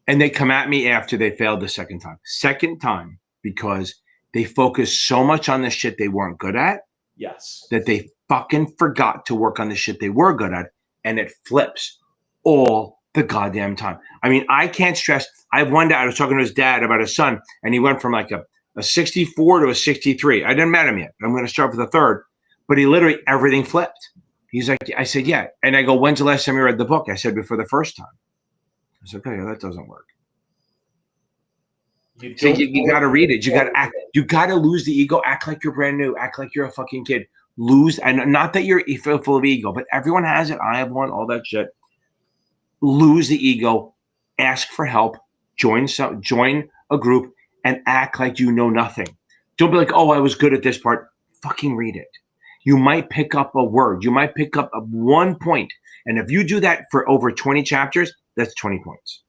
and they come at me after they failed the second time. Second time, because they focus so much on the shit they weren't good at. Yes. That they fucking forgot to work on the shit they were good at, and it flips all the goddamn time. I mean, I can't stress. I have one dad. I was talking to his dad about his son, and he went from like a 64 to a 63. I didn't met him yet. I'm going to start with a 3rd, but he literally everything flipped. He's like, I said, yeah, and I go, when's the last time you read the book? I said, before the first time. I said, okay, that doesn't work. You got to read it. You got to act. You got to lose the ego. Act like you're brand new. Act like you're a fucking kid. Lose, and not that you're full of ego, but everyone has it. I have one. All that shit. Lose the ego. Ask for help. Join a group and act like you know nothing. Don't be like, oh, I was good at this part. Fucking read it. You might pick up a word. You might pick up a 1 point, and if you do that for over 20 chapters, that's 20 points.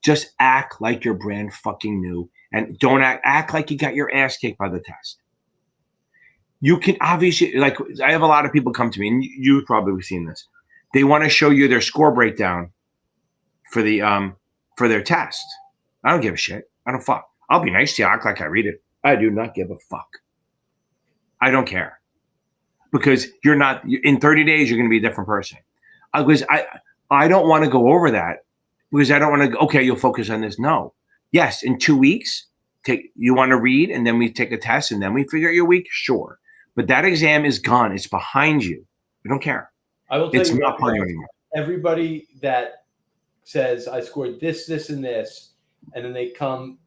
Just act like you're brand fucking new, and don't act like you got your ass kicked by the test. You can obviously, like, I have a lot of people come to me, and you've probably seen this. They want to show you their score breakdown for their test. I don't give a shit. I don't fuck. I'll be nice to you. Act like I read it. I do not give a fuck. I don't care, because you're not. In 30 days, you're going to be a different person. Because I don't want to go over that. Because I don't want to go, okay, you'll focus on this. No. Yes, in 2 weeks, you want to read, and then we take a test, and then we figure out your week? Sure. But that exam is gone. It's behind you. We don't care. I will tell it's you not part of you anymore. Everybody that says, I scored this, and this, and then they come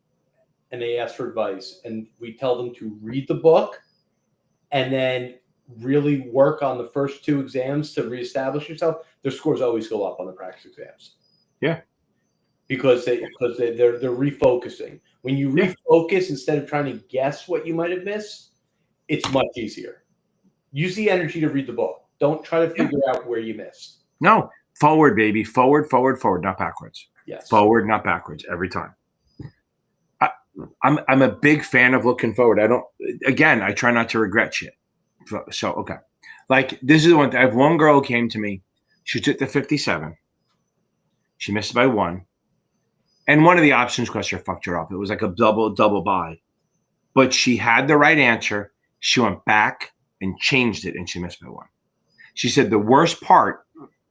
and they ask for advice, and we tell them to read the book and then really work on the first 2 exams to reestablish yourself, their scores always go up on the practice exams. Yeah. Because they're refocusing. When you refocus instead of trying to guess what you might have missed, it's much easier. Use the energy to read the book. Don't try to figure out where you missed. No, forward, baby. Forward, not backwards. Yes. Forward, not backwards, every time. I'm a big fan of looking forward. I try not to regret shit. So okay. Like, this is the one thing. I have one girl who came to me. She took the 57. She missed by 1. And one of the options question fucked her up. It was like a double buy. But she had the right answer. She went back and changed it, and she missed by 1. She said the worst part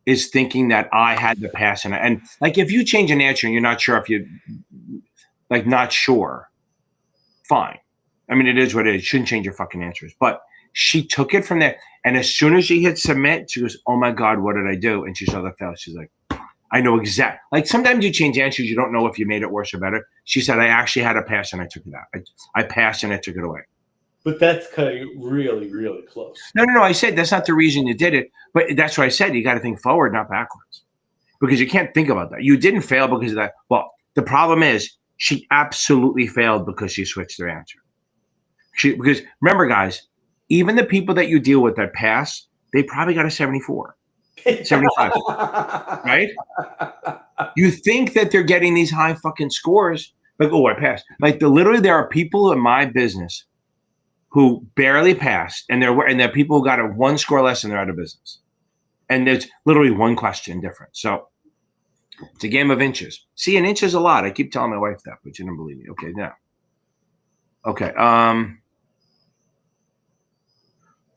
is thinking that I had the pass. And like, if you change an answer and you're not sure if you, like, not sure, fine. I mean, it is what it is. You shouldn't change your fucking answers. But she took it from there. And as soon as she hit submit, she goes, oh my God, what did I do? And she saw the fail. She's like, I know exactly. Like, sometimes you change answers, you don't know if you made it worse or better. She said, I actually had a pass and I took it out. I passed and I took it away. But that's kind of really, really close. No. I said that's not the reason you did it. But that's what I said. You got to think forward, not backwards. Because you can't think about that. You didn't fail because of that. Well, the problem is she absolutely failed because she switched her answer. Because remember, guys, even the people that you deal with that pass, they probably got a 74. 75, right? You think that they're getting these high fucking scores, like, oh, I passed. Like, literally, there are people in my business who barely passed, and there are people who got a 1 score less and they're out of business. And there's literally 1 question difference. So it's a game of inches. See, an inch is a lot. I keep telling my wife that, but you don't believe me. Okay, now. Okay.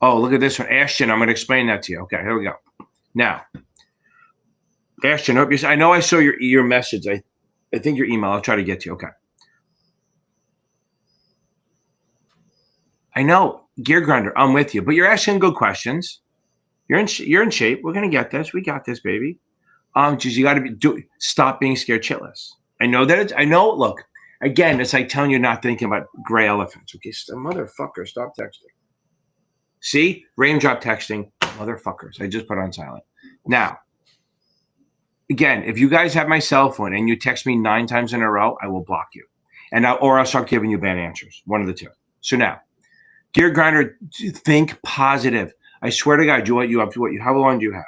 Oh, look at this one, Ashton. I'm going to explain that to you. Okay, here we go. Now, Ashton, I know I saw your message. I think your email. I'll try to get to you. Okay. I know, Gear Grinder, I'm with you, but you're asking good questions. You're in shape. We're gonna get this. We got this, baby. Just you got to stop being scared shitless. I know that I know. Look, again, it's like telling you not thinking about gray elephants. Okay, motherfucker, stop texting. See? Raindrop texting. Motherfuckers. I just put on silent. Now, again, if you guys have my cell phone and you text me 9 times in a row, I will block you. Or I'll start giving you bad answers. One of the two. So now, Gear Grinder, think positive. I swear to God, how long do you have?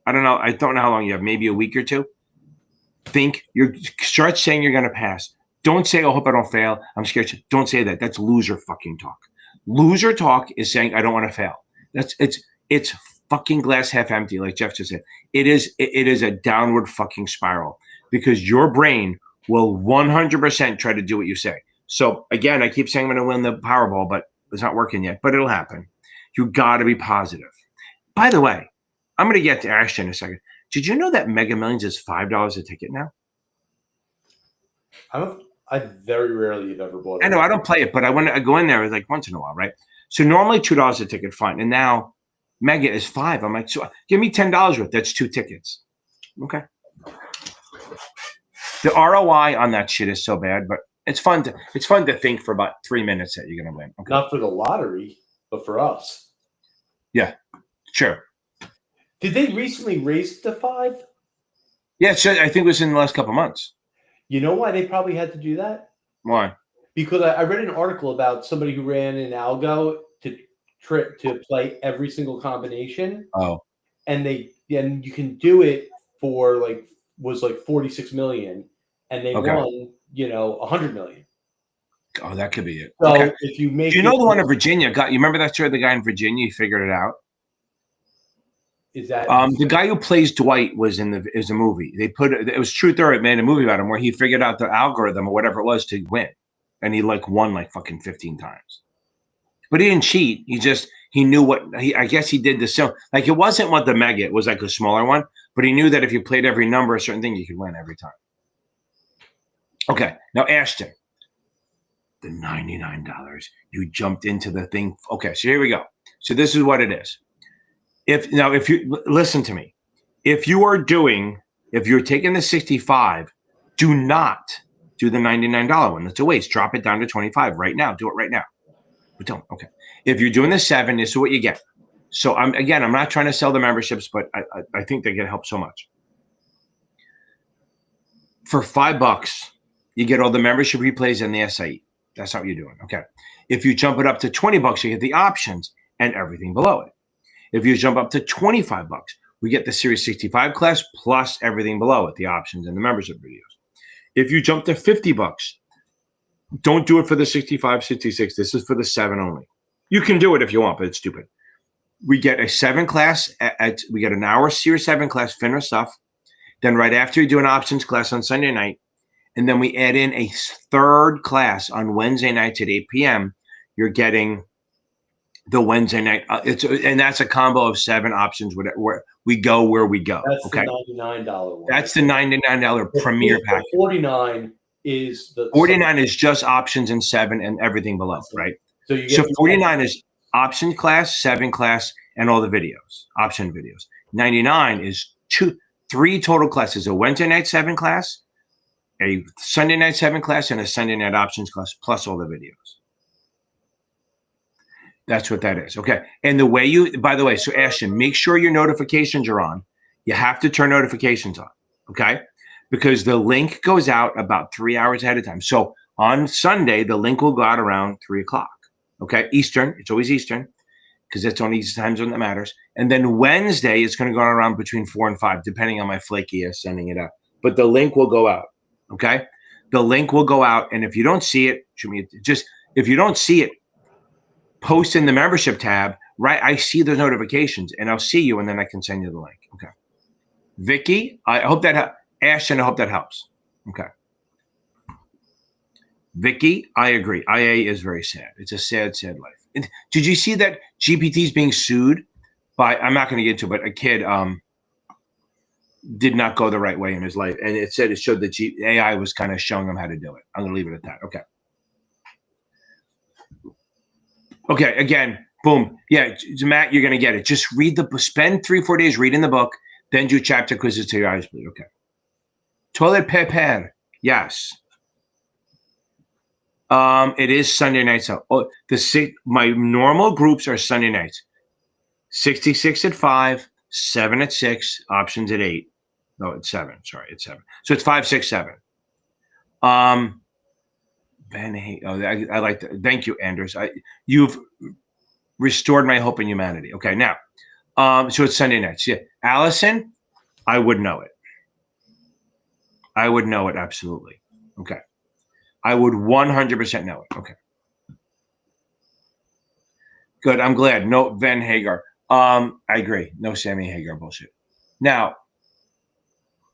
I don't know. I don't know how long you have. Maybe a week or two. Start saying you're going to pass. Don't say, "Oh, hope I don't fail. I'm scared." Don't say that. That's loser fucking talk. Loser talk is saying, "I don't want to fail." It's fucking glass half empty, like Jeff just said. It is a downward fucking spiral because your brain will 100% try to do what you say. So again, I keep saying I'm going to win the Powerball, but it's not working yet. But it'll happen. You got to be positive. By the way, I'm going to get to Ashton in a second. Did you know that Mega Millions is $5 a ticket now? I very rarely have ever bought it. I know I don't play it, but I go in there like once in a while, right? So normally $2 a ticket, fine. And now Mega is $5. I'm like, so give me $10 worth. That's 2 tickets. Okay. The ROI on that shit is so bad, but it's fun to think for about 3 minutes that you're gonna win. Okay. Not for the lottery, but for us. Yeah, sure. Did they recently raise to 5? Yeah, sure. I think it was in the last couple of months. You know why they probably had to do that? Why? Because I read an article about somebody who ran an algo to play every single combination. Oh. And you can do it for was 46 million, and they won 100 million. Oh, that could be it. So okay. if you make, do you know the one in Virginia? You remember that story? The guy in Virginia, he figured it out. Is that the guy who plays Dwight is a movie? It was Truth or It made a movie about him where he figured out the algorithm or whatever it was to win, and he won fucking 15 times. But he didn't cheat. He knew what I guess he did the it wasn't what the Mega. It was like a smaller one, but he knew that if you played every number, a certain thing, you could win every time. Okay, now Ashton, the $99. You jumped into the thing. Okay, so here we go. So this is what it is. If you listen to me, if you're taking the 65, do not do the $99 one. That's a waste. Drop it down to 25 right now. Do it right now. But don't. Okay. If you're doing the 7, this is what you get. So I'm not trying to sell the memberships, but I think they can help so much. For $5, you get all the membership replays and the SIE. That's how you're doing. Okay. If you jump it up to $20, you get the options and everything below it. If you jump up to $25, we get the Series 65 class plus everything below it, the options and the membership videos. If you jump to $50, don't do it for the 65, 66. This is for the 7 only. You can do it if you want, but it's stupid. We get a 7 class. We get an hour Series 7 class, finish stuff. Then right after you do an options class on Sunday night, and then we add in a 3rd class on Wednesday nights at 8 p.m. You're getting the Wednesday night. And that's a combo of 7 options where we go. That's okay? The $99 one. That's the $99 premier package. 49 is the 49 is just options and 7 and everything below, right? So 49 is option class, 7 class, and all the videos, option videos. 99 is 3 total classes: a Wednesday night 7 class, a Sunday night 7 class, and a Sunday night options class, plus all the videos. That's what that is. Okay. And the way by the way, so Ashton, make sure your notifications are on. You have to turn notifications on. Okay. Because the link goes out about 3 hours ahead of time. So on Sunday, the link will go out around 3 o'clock. Okay. Eastern. It's always Eastern because that's only the time zone that matters. And then Wednesday, it's going to go around between 4 and 5, depending on my flaky ass sending it out. But the link will go out. Okay. The link will go out. And if you don't see it, if you don't see it, post in the membership tab, right? I see those notifications and I'll see you and then I can send you the link. Okay. Vicky, I hope that Ashton, I hope that helps. Okay. Vicky, I agree. IA is very sad. It's a sad, sad life. Did you see that GPT is being sued by, I'm not going to get into it, but a kid did not go the right way in his life. And it showed that AI was kind of showing him how to do it. I'm going to leave it at that. Okay. Okay, again, boom. Yeah, Matt, you're going to get it. Just spend 3-4 days reading the book, then do chapter quizzes till your eyes bleed. Okay. Toilet paper. Yes. It is Sunday nights. My normal groups are Sunday nights. 66 at 5, 7 at 6, options at 8. No, it's 7. Sorry, it's 7. So it's 5, 6, 7. Van Hager. Oh, I like that. Thank you, Anders. You've restored my hope in humanity. Okay, now, so it's Sunday nights. Yeah, Allison, I would know it. I would know it absolutely. Okay, I would 100% know it. Okay, good. I'm glad. No Van Hagar. I agree. No Sammy Hagar bullshit. Now,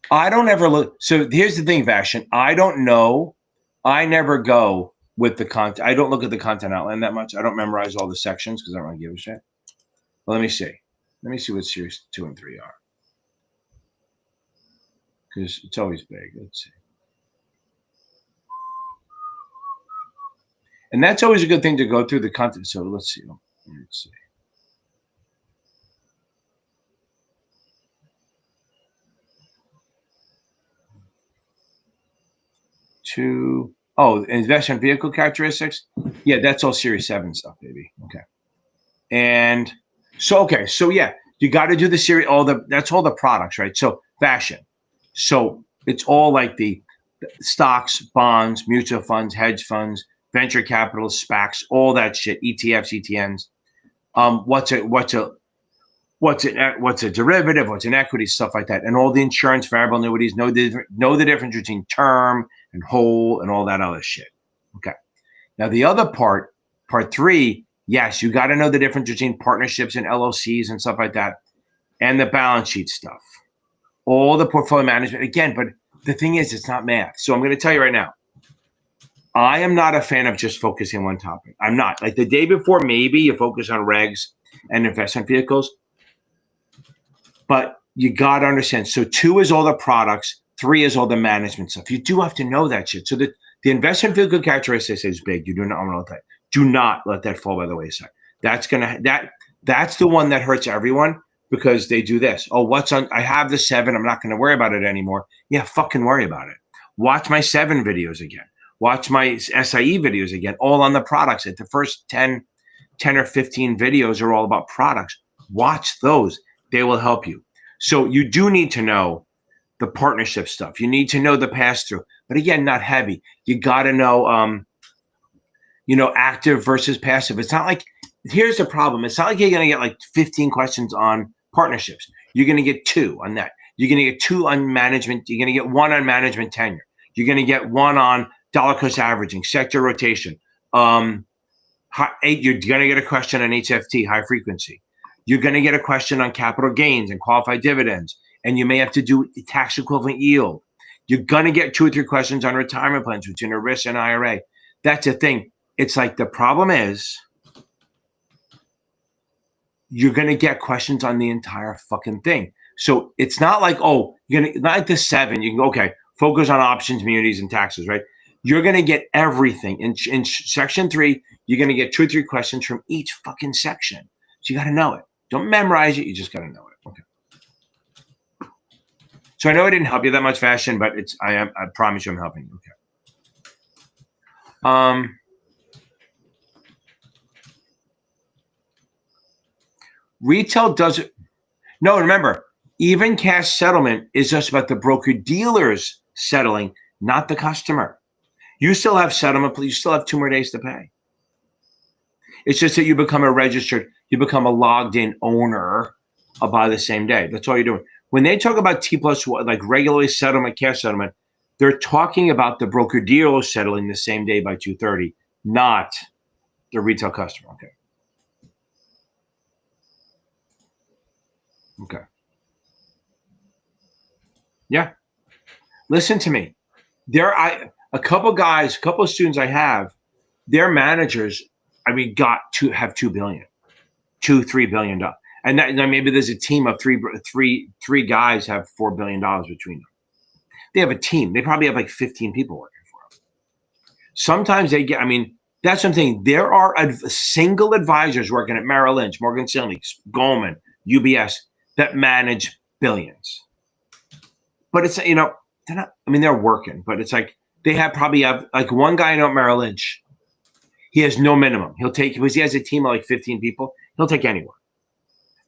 I don't ever look. So here's the thing, Vashin. I don't know. I never go with the content. I don't look at the content outline that much. I don't memorize all the sections because I don't really give a shit. Well, let me see. Let me see what series 2 and 3 are. Because it's always big. Let's see. And that's always a good thing to go through the content. So let's see. Let's see. 2. Oh, investment vehicle characteristics. Yeah, that's all Series 7 stuff, baby. Okay. And so, okay. So, yeah, you got to do the series. That's all the products, right? So, fashion. So, it's all like the stocks, bonds, mutual funds, hedge funds, venture capital, SPACs, all that shit, ETFs, ETNs. What's a derivative? What's an equity? Stuff like that, and all the insurance, variable annuities. Know the difference between term and whole and all that other shit. Okay. Now the other part 3, yes, you got to know the difference between partnerships and LLCs and stuff like that, and the balance sheet stuff, all the portfolio management again. But the thing is, it's not math. So I'm going to tell you right now, I am not a fan of just focusing on one topic. I'm not. Like the day before, maybe you focus on regs and investment vehicles. But you got to understand. So 2 is all the products. 3 is all the management stuff. You do have to know that shit. So the investment vehicle characteristics is big. You do not want to let that. Do not let that fall by the wayside. That's the one that hurts everyone because they do this. Oh, what's on? I have the 7. I'm not going to worry about it anymore. Yeah, fucking worry about it. Watch my 7 videos again. Watch my SIE videos again. All on the products. The first 10 or 15 videos are all about products. Watch those. They will help you. So you do need to know the partnership stuff. You need to know the pass-through. But again, not heavy. You got to know, active versus passive. It's not like, here's the problem. It's not like you're going to get like 15 questions on partnerships. You're going to get 2 on that. You're going to get 2 on management. You're going to get 1 on management tenure. You're going to get 1 on dollar cost averaging, sector rotation. You're going to get a question on HFT, high frequency. You're going to get a question on capital gains and qualified dividends, and you may have to do tax equivalent yield. You're going to get 2 or 3 questions on retirement plans between a risk and IRA. That's the thing. It's like the problem is you're going to get questions on the entire fucking thing. So it's not like, not like the 7. You can go, okay, focus on options, immunities, and taxes, right? You're going to get everything. In section 3, you're going to get 2 or 3 questions from each fucking section. So you got to know it. Don't memorize it. You just got to know it. Okay. So I know I didn't help you that much, Fashion, but I promise you I'm helping you. Okay. Retail doesn't. No, remember, even cash settlement is just about the broker dealers settling, not the customer. You still have settlement, but you still have 2 more days to pay. It's just that you become a logged in owner by the same day. That's all you're doing. When they talk about T+1, like regularly settlement, cash settlement, they're talking about the broker dealer settling the same day by 2:30, not the retail customer. Okay. Okay. Yeah. Listen to me. A couple of students I have, their managers, got to have $2 billion, $3 billion. And that, maybe there's a team of three guys have $4 billion between them. They have a team. They probably have like 15 people working for them. Sometimes they get, that's something. There are single advisors working at Merrill Lynch, Morgan Stanley, Goldman, UBS that manage billions. But it's, they're not, they're working, but it's like they probably have like one guy at Merrill Lynch. He has no minimum. He'll take, because he has a team of like 15 people, he'll take anyone.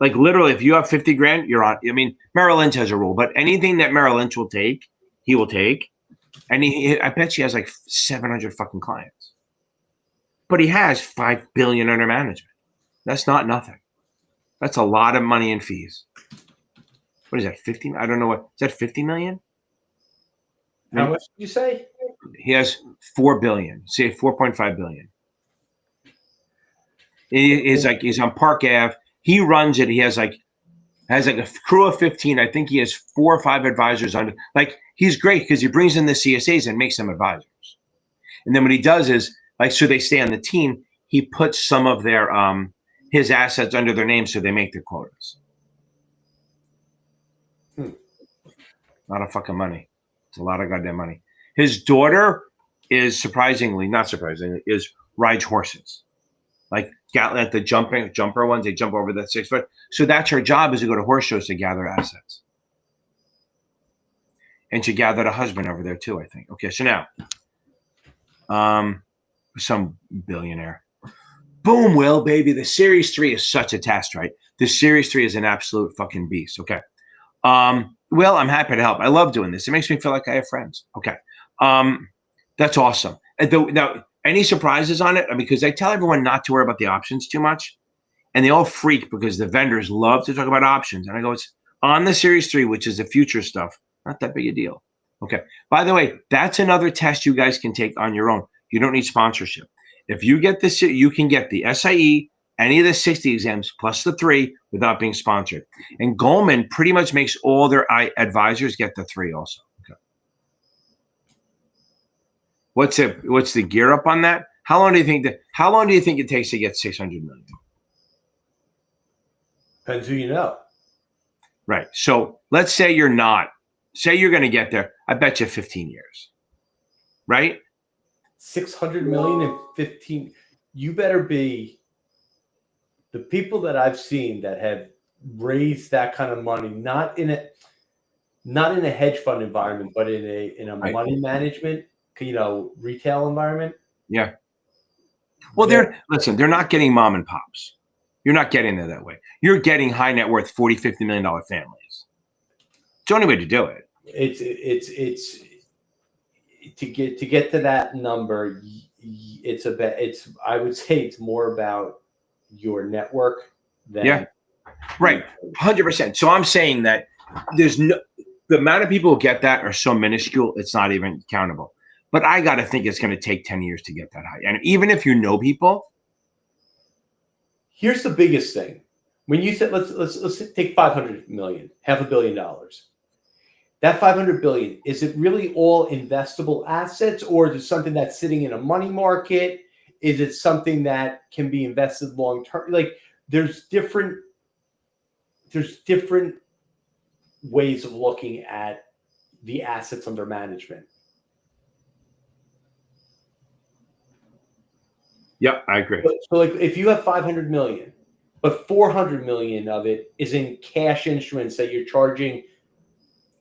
Like literally, if you have 50 grand, you're on. I mean, Merrill Lynch has a rule, but anything that Merrill Lynch will take, he will take. And I bet she has like 700 fucking clients. But he has 5 billion under management. That's not nothing. That's a lot of money in fees. What is that? 50? I don't know what. Is that 50 million? How much did you say? He has 4 billion. Say 4.5 billion. He's on Park Ave. He runs it. He has like a crew of 15. I think he has 4 or 5 advisors under. Like he's great because he brings in the CSAs and makes them advisors. And then what he does is like so they stay on the team. He puts some of their his assets under their name so they make their quotas. A lot of fucking money. It's a lot of goddamn money. His daughter is not surprisingly, rides horses. Like at the jumper ones, they jump over the 6 foot. So that's her job is to go to horse shows to gather assets. And she gathered a husband over there too, I think. Okay, so now, some billionaire. Boom, Will, baby. The Series 3 is such a test, right? The Series 3 is an absolute fucking beast. Okay. Will, I'm happy to help. I love doing this. It makes me feel like I have friends. Okay. That's awesome. Now, any surprises on it? Because I tell everyone not to worry about the options too much. And they all freak because the vendors love to talk about options. And I go, it's on the Series 3, which is the future stuff. Not that big a deal. Okay. By the way, that's another test you guys can take on your own. You don't need sponsorship. If you get this, you can get the SIE, any of the 60 exams plus the 3 without being sponsored. And Goldman pretty much makes all their advisors get the 3 also. Okay. What's the gear up on that? How long do you think it takes to get 600 million? Depends who you know. Right. So let's say you're not. Say you're going to get there. I bet you 15 years. Right? 600 million in 15. You better be the people that I've seen that have raised that kind of money, not in a hedge fund environment, but in a money management, retail environment. Yeah. Well, they're not getting mom and pops. You're not getting there that way. You're getting high net worth $40, $50 million families. It's the only way to do it. It's to get to that number. I would say it's more about your network than right, 100%. So I'm saying that the amount of people who get that are so minuscule, it's not even countable. But I got to think it's going to take 10 years to get that high. And even if you know people. Here's the biggest thing. When you said, let's take 500 million, $500 million. That 500 billion, is it really all investable assets, or is it something that's sitting in a money market? Is it something that can be invested long term? Like there's different ways of looking at the assets under management. Yeah, I agree. So like if you have 500 million, but 400 million of it is in cash instruments that you're charging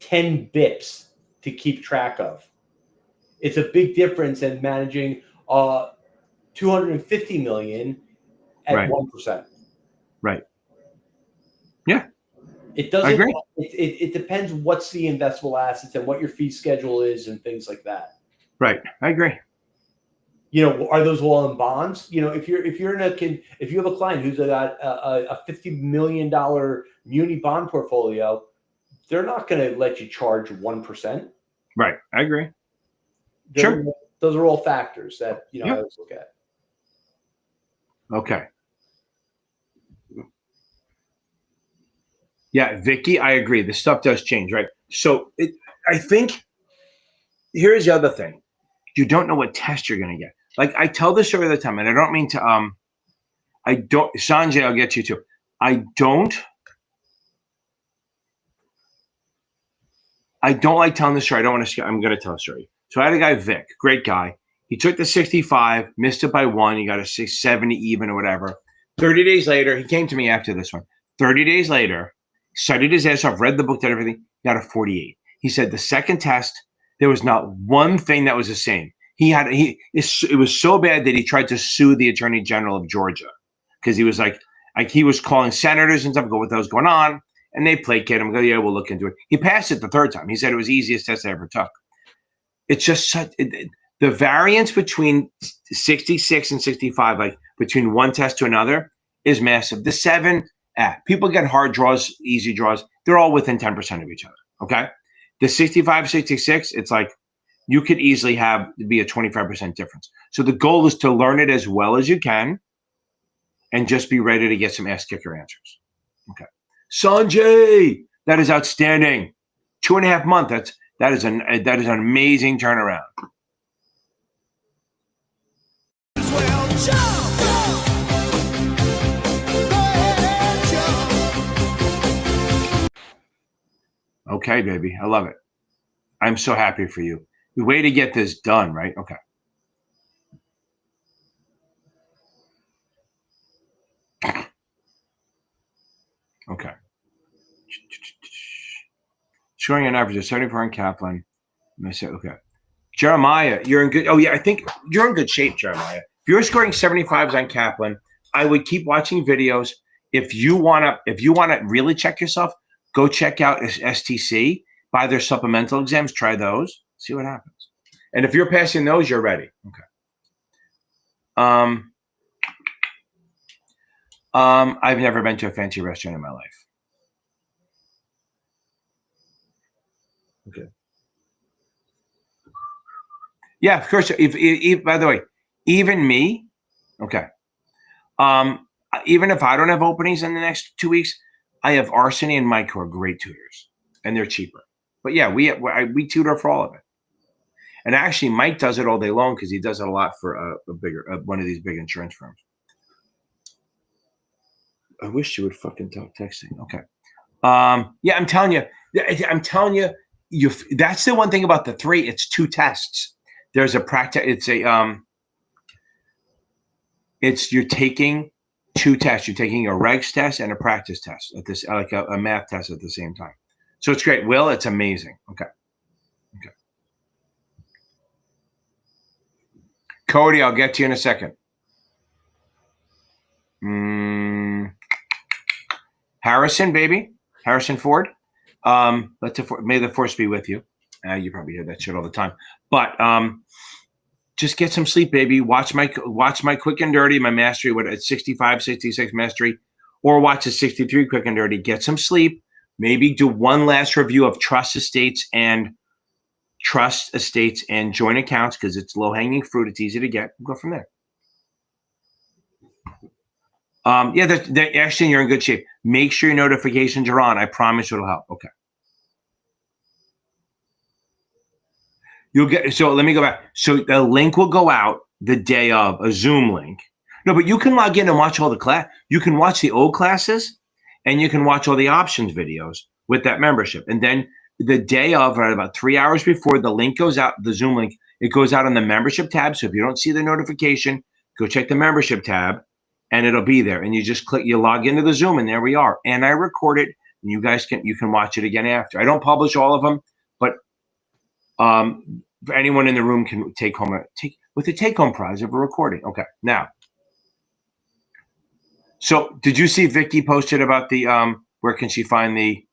10 bips to keep track of. It's a big difference than managing 250 million at 1%. Right. Yeah. It doesn't. It depends what's the investable assets and what your fee schedule is and things like that. Right. I agree. Are those all in bonds? If you have a client who's got a $50 million muni bond portfolio, they're not going to let you charge 1%. Right. I agree. Sure. Those are all factors that I always look at. Okay. Yeah, Vicky, I agree. This stuff does change, right? So I think here's the other thing. You don't know what test you're going to get. Like I tell this story all the time, and I don't mean to, Sanjay, I'll get you too. I don't like telling the story. I don't want to, I'm going to tell a story. So I had a guy, Vic, great guy. He took the 65, missed it by 1. He got a 670 even or whatever. 30 days later, he came to me after this one. 30 days later, studied his ass off, read the book, did everything, got a 48. He said the second test, there was not one thing that was the same. It was so bad that he tried to sue the Attorney General of Georgia because he was like, Like he was calling senators and stuff, go, what those going on? And they placate him, go, yeah, we'll look into it. He passed it the third time. He said it was the easiest test I ever took. It's just such, the variance between 66 and 65, like between one test to another, is massive. The 7, people get hard draws, easy draws. They're all within 10% of each other, okay? The 65, 66, it's like you could easily be a 25% difference. So the goal is to learn it as well as you can and just be ready to get some ass kicker answers. Okay. Sanjay, that is outstanding. 2.5 months. That is an amazing turnaround. Okay, baby. I love it. I'm so happy for you. The way to get this done, right? Okay. Okay. Scoring an average of 74 on Kaplan. I say, okay. Jeremiah, you're in good. Oh, yeah, I think you're in good shape, Jeremiah. If you're scoring 75s on Kaplan, I would keep watching videos. If you wanna really check yourself, go check out STC, buy their supplemental exams, try those, see what happens. And if you're passing those, you're ready. Okay. I've never been to a fancy restaurant in my life. Okay. Yeah, of course. If by the way, even me, okay. Even if I don't have openings in the next 2 weeks, I have Arseny and Mike who are great tutors, and they're cheaper. But yeah, we tutor for all of it. And actually, Mike does it all day long because he does it a lot for one of these big insurance firms. I wish you would fucking stop texting. Okay. Yeah, I'm telling you. That's the one thing about the 3. It's 2 tests. There's a practice. You're taking 2 tests. You're taking a regs test and a practice test at this, like a math test at the same time. So it's great. Will, it's amazing. Okay. Okay. Cody, I'll get to you in a second. Harrison, baby. Harrison Ford. May the force be with you. You probably hear that shit all the time. But just get some sleep, baby. Watch my quick and dirty, my mastery, at 65, 66 mastery, or watch a 63 quick and dirty. Get some sleep. Maybe do one last review of trust estates and joint accounts because it's low-hanging fruit. It's easy to get. We'll go from there. Yeah, actually, you're in good shape. Make sure your notifications are on. I promise it'll help. Okay. So let me go back. So the link will go out the day of, a Zoom link. No, but you can log in and watch all the class. You can watch the old classes and you can watch all the options videos with that membership. And then the day of, right about 3 hours before the link goes out, the Zoom link, it goes out on the membership tab. So if you don't see the notification, go check the membership tab and it'll be there. And you just you log into the Zoom and there we are. And I record it and you can watch it again after. I don't publish all of them, but anyone in the room can take home with the take-home prize of a recording. Okay, now. So, did you see Vicky posted about the where can she find the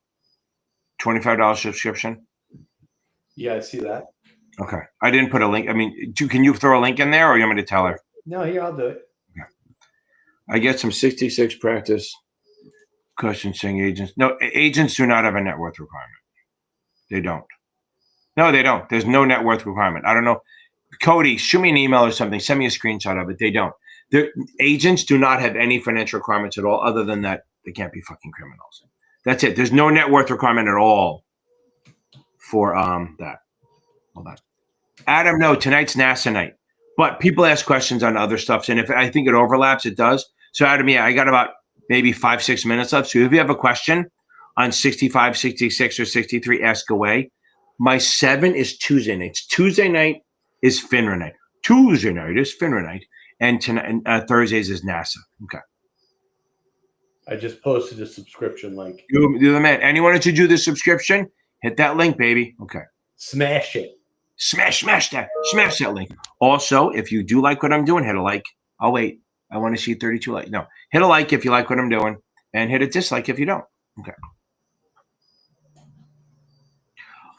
$25 subscription? Yeah, I see that. Okay, I didn't put a link. I mean, can you throw a link in there, or you want me to tell her? No, here, I'll do it. Okay. I get some 66 practice questions saying agents. No, agents do not have a net worth requirement. They don't. No, they don't. There's no net worth requirement. I don't know. Cody, shoot me an email or something. Send me a screenshot of it. They don't. Their agents do not have any financial requirements at all, other than that they can't be fucking criminals. That's it. There's no net worth requirement at all for that. Hold on. Adam, no, tonight's NASA night. But people ask questions on other stuff, and if I think it overlaps, it does. So Adam, yeah, I got about maybe 5-6 minutes left. So if you have a question on 65, 66, or 63, ask away. My 7 is Tuesday night. Tuesday night is FINRA night. Tuesday night is FINRA night. And tonight, Thursdays is NASA. Okay. I just posted a subscription link. Do the man. Anyone that should do the subscription, hit that link, baby. Okay. Smash it. Smash that link. Also, if you do like what I'm doing, hit a like. I'll wait. I want to see 32 likes. No, hit a like if you like what I'm doing, and hit a dislike if you don't. Okay.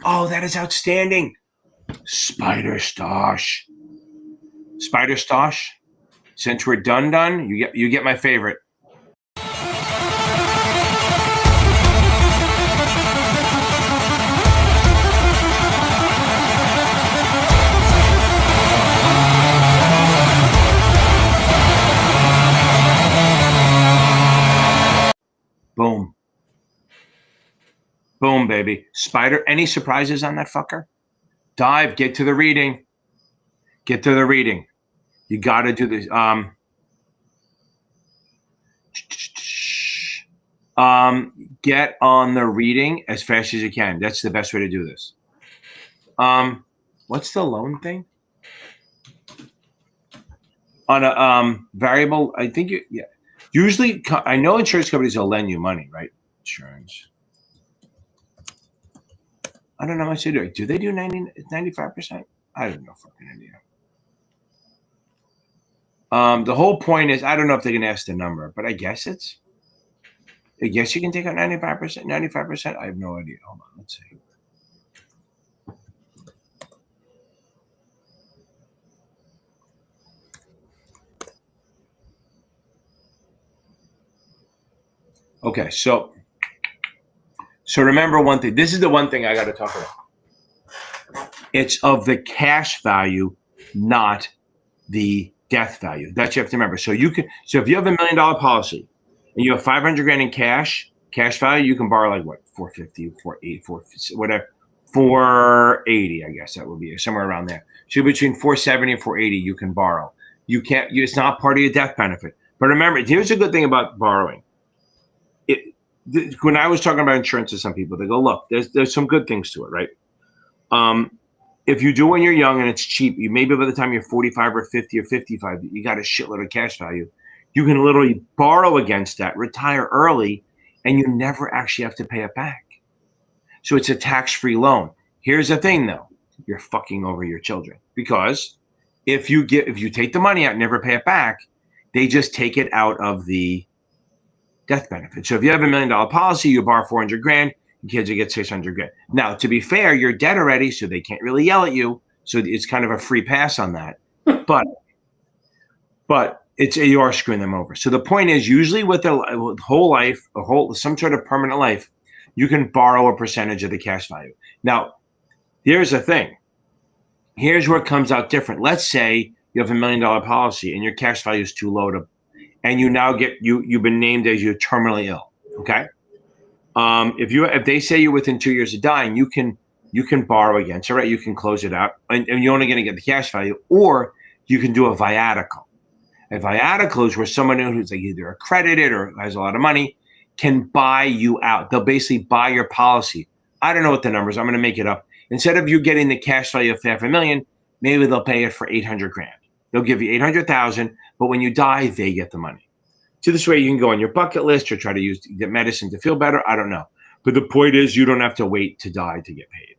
Oh, that is outstanding. Spider Stosh. Spider Stosh. Since we're done, you get my favorite. Boom. Boom, baby. Spider, any surprises on that fucker? Dive, get to the reading. Get to the reading. You got to do this. Get on the reading as fast as you can. That's the best way to do this. What's the loan thing? On a variable, I think yeah. Usually, I know insurance companies will lend you money, right? Insurance. I don't know how much they do. Do they do 95%? I have no fucking idea. The whole point is, I don't know if they can ask the number, but I guess you can take out 95%. 95%. I have no idea. Hold on, let's see. Okay, so remember one thing. This is the one thing I got to talk about. It's of the cash value, not the death value. That you have to remember. So if you have $1 million policy and you have 500 grand in cash value, you can borrow like what, 450, 480, whatever, 480, I guess that would be somewhere around there. So between 470 and 480, you can borrow. You can't. It's not part of your death benefit. But remember, here's a good thing about borrowing. When I was talking about insurance to some people, they go, look, there's some good things to it, right? If you do when you're young and it's cheap, maybe by the time you're 45 or 50 or 55, you got a shitload of cash value. You can literally borrow against that, retire early, and you never actually have to pay it back. So it's a tax-free loan. Here's the thing, though. You're fucking over your children, because if you take the money out and never pay it back, they just take it out of the death benefit. So if you have $1 million policy, you borrow 400 grand, your kids will get 600 grand. Now, to be fair, you're dead already, so they can't really yell at you. So it's kind of a free pass on that. But you are screwing them over. So the point is, usually with a whole life, some sort of permanent life, you can borrow a percentage of the cash value. Now, here's the thing. Here's where it comes out different. Let's say you have $1 million policy and your cash value is too low and you now you've been named as you're terminally ill. Okay. If they say you're within 2 years of dying, you can borrow again. So right, you can close it out, and you're only going to get the cash value, or you can do a viatical. A viatical is where someone who's like either accredited or has a lot of money can buy you out. They'll basically buy your policy. I don't know what the number is. I'm going to make it up. Instead of you getting the cash value of $500,000, maybe they'll pay it for 800 grand. They'll give you 800,000, but when you die, they get the money. So this way you can go on your bucket list or try to get medicine to feel better. I don't know. But the point is, you don't have to wait to die to get paid.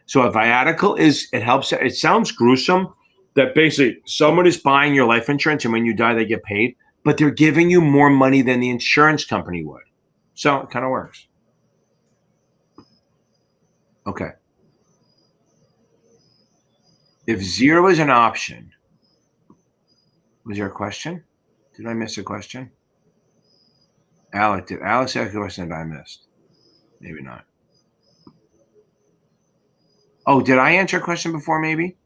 So a viatical it helps. It sounds gruesome that basically someone is buying your life insurance and when you die, they get paid, but they're giving you more money than the insurance company would. So it kind of works. Okay. If zero is an option, was there a question? Did I miss a question? Did Alex ask a question that I missed? Maybe not. Oh, did I answer a question before, maybe?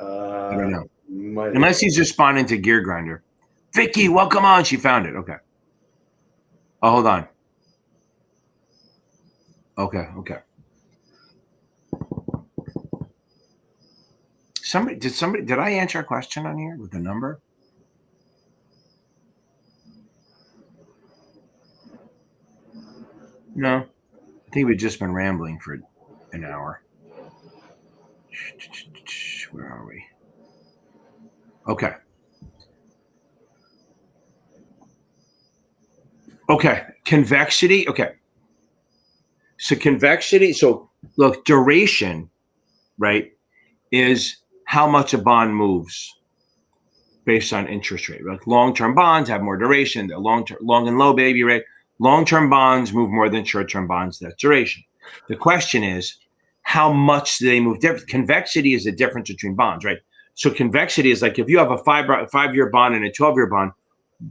I don't know. Unless he's responding to Gear Grinder. Vicky, welcome on. She found it. Okay. Oh, hold on. Okay. Did I answer a question on here with the number? No. I think we've just been rambling for an hour. Where are we? Okay. Convexity. Okay. So convexity. So look, duration, right, is how much a bond moves. based on interest rate. Like long-term bonds have more duration. The long and low, baby, right? Long-term bonds move more than short-term bonds. That's duration. The question is, how much do they move different? Convexity is the difference between bonds, right? So convexity is like if you have a 5-year bond and a 12-year bond,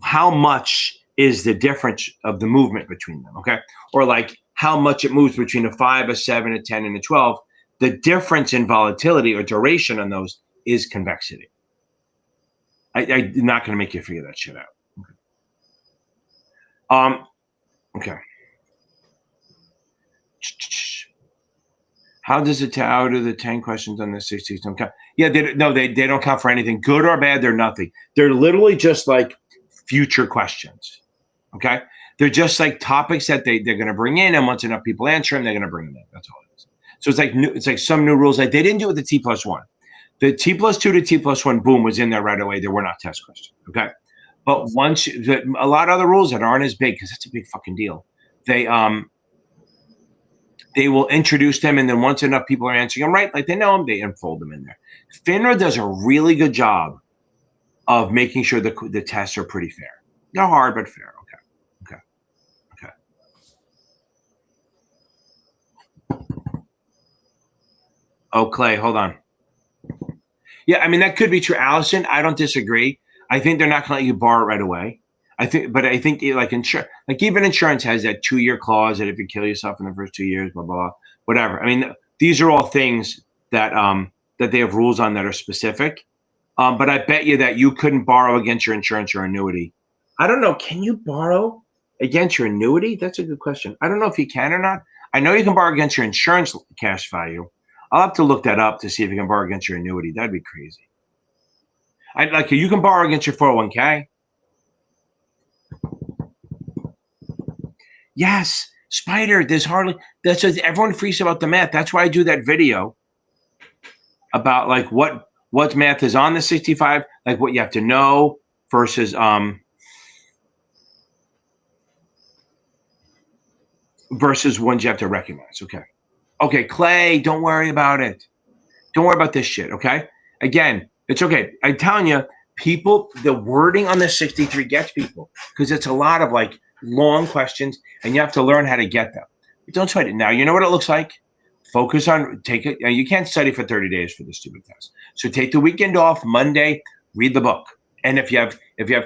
how much is the difference of the movement between them, okay? Or like how much it moves between a 5, a 7, a 10, and a 12. The difference in volatility or duration on those is convexity. I'm not going to make you figure that shit out. Okay. How do the 10 questions on the 60s don't count? Yeah, they don't count for anything. Good or bad, they're nothing. They're literally just like future questions. Okay? They're just like topics that they're going to bring in, and once enough people answer them, they're going to bring them in. That's all it is. So it's like some new rules. Like they didn't do it with the T+1. The T+2 to T+1, boom, was in there right away. They were not test questions. Okay? But once a lot of other rules that aren't as big, because that's a big fucking deal. They will introduce them, and then once enough people are answering them right, like they know them, they unfold them in there. FINRA does a really good job of making sure the tests are pretty fair. They're hard, but fair. Okay. Oh, Clay, hold on. Yeah, I mean, that could be true. Allison, I don't disagree. I think they're not going to let you borrow it right away. I think like even insurance has that 2-year clause that if you kill yourself in the first 2 years, blah, blah, blah, whatever. I mean, these are all things that they have rules on that are specific. But I bet you that you couldn't borrow against your insurance or annuity. I don't know. Can you borrow against your annuity? That's a good question. I don't know if you can or not. I know you can borrow against your insurance cash value. I'll have to look that up to see if you can borrow against your annuity. That'd be crazy. You can borrow against your 401k. Yes, Spider. That's everyone freaks about the math. That's why I do that video about like what math is on the 65, like what you have to know versus ones you have to recognize. Okay, Clay, don't worry about it. Don't worry about this shit. Okay, again, it's okay. I'm telling you, people, the wording on the 63 gets people because it's a lot of like long questions, and you have to learn how to get them. But don't sweat it. Now you know what it looks like. Focus on take it. You can't study for 30 days for this stupid test. So take the weekend off. Monday, read the book. And if you have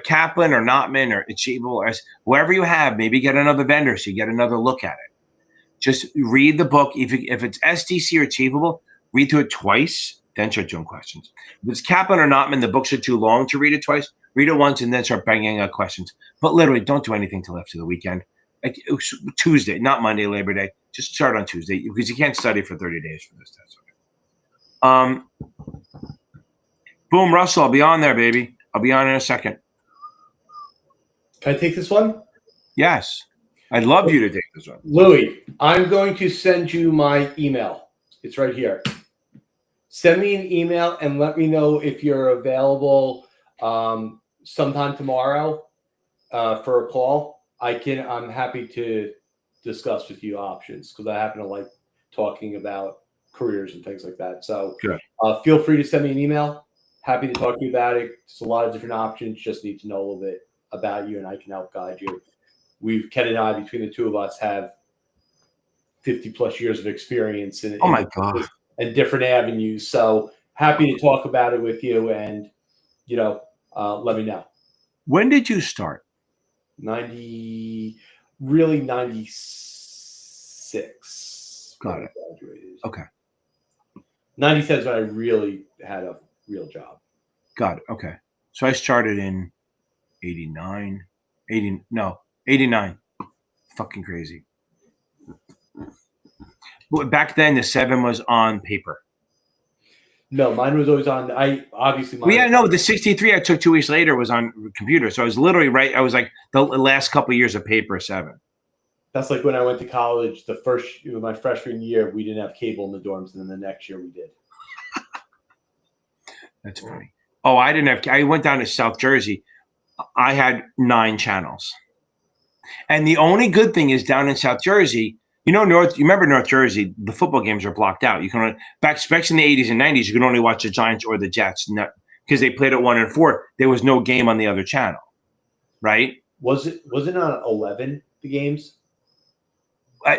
Kaplan or Notman or Achievable or whoever you have, maybe get another vendor so you get another look at it. Just read the book. If it's SDC or Achievable, read through it twice, then start doing questions. If it's Kaplan or Notman, the books are too long to read it twice. Read it once and then start banging out questions. But literally, don't do anything till after the weekend. Like Tuesday, not Monday, Labor Day. Just start on Tuesday because you can't study for 30 days for this test. Boom, Russell, I'll be on there, baby. I'll be on in a second. Can I take this one? Yes. I'd love you to take this one. Louis, I'm going to send you my email. It's right here. Send me an email and let me know if you're available sometime tomorrow for a call. I'm happy to discuss with you options because I happen to like talking about careers and things like that. So feel free to send me an email. Happy to talk to you about it. There's a lot of different options. Just need to know a little bit about you and I can help guide you. Ken and I, between the two of us, have 50 plus years of experience in different avenues. So happy to talk about it with you and, let me know. When did you start? 96. Got it. Okay. 97 is when I really had a real job. Got it. Okay. So I started in 89. Fucking crazy. Back then, the 7 was on paper. No, mine was always on. The 63 I took 2 weeks later was on computer. So I was literally right. I was like the last couple of years of paper 7. That's like when I went to college. My freshman year, we didn't have cable in the dorms, and then the next year we did. That's funny. Oh, I didn't have. I went down to South Jersey. I had 9 channels, and the only good thing is down in South Jersey. You remember North Jersey, the football games are blocked out. You can only, especially in the 80s and 90s, you could only watch the Giants or the Jets, because they played at 1 and 4. There was no game on the other channel, right? Was it on 11, the games?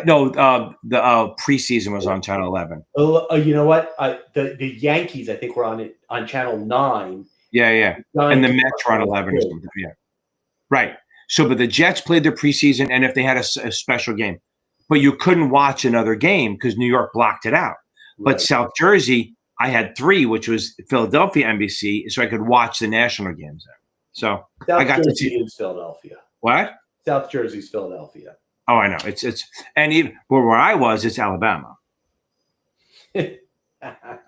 No, the preseason was on channel 11. You know what? The Yankees, I think, were on channel 9. Yeah. And the Mets were on 11 or something. Yeah. Right. So, but the Jets played their preseason, and if they had a special game, but you couldn't watch another game because New York blocked it out. But South Jersey, I had 3, which was Philadelphia NBC, so I could watch the national games there. So I got to see is Philadelphia. What? South Jersey's Philadelphia. Oh, I know. It's and even where I was, it's Alabama. I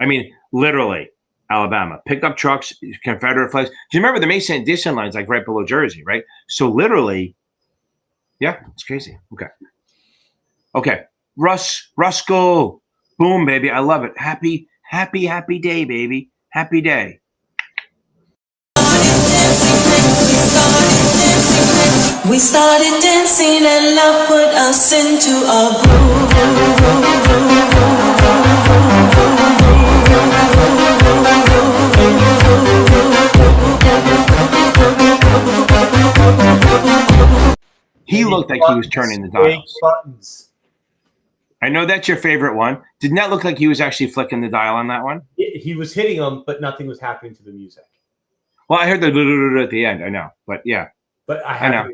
mean, literally Alabama. Pickup trucks, Confederate flags. Do you remember the Mason-Dixon lines, like right below Jersey, right? So literally, yeah, it's crazy. Okay. Rusko. Boom, baby. I love it. Happy day, baby. Happy day. We started dancing and love put us into a groove. He looked like he was turning the dials. Buttons. I know that's your favorite one. Didn't that look like he was actually flicking the dial on that one? He was hitting them, but nothing was happening to the music. Well, I heard the at the end. I know, but yeah. But I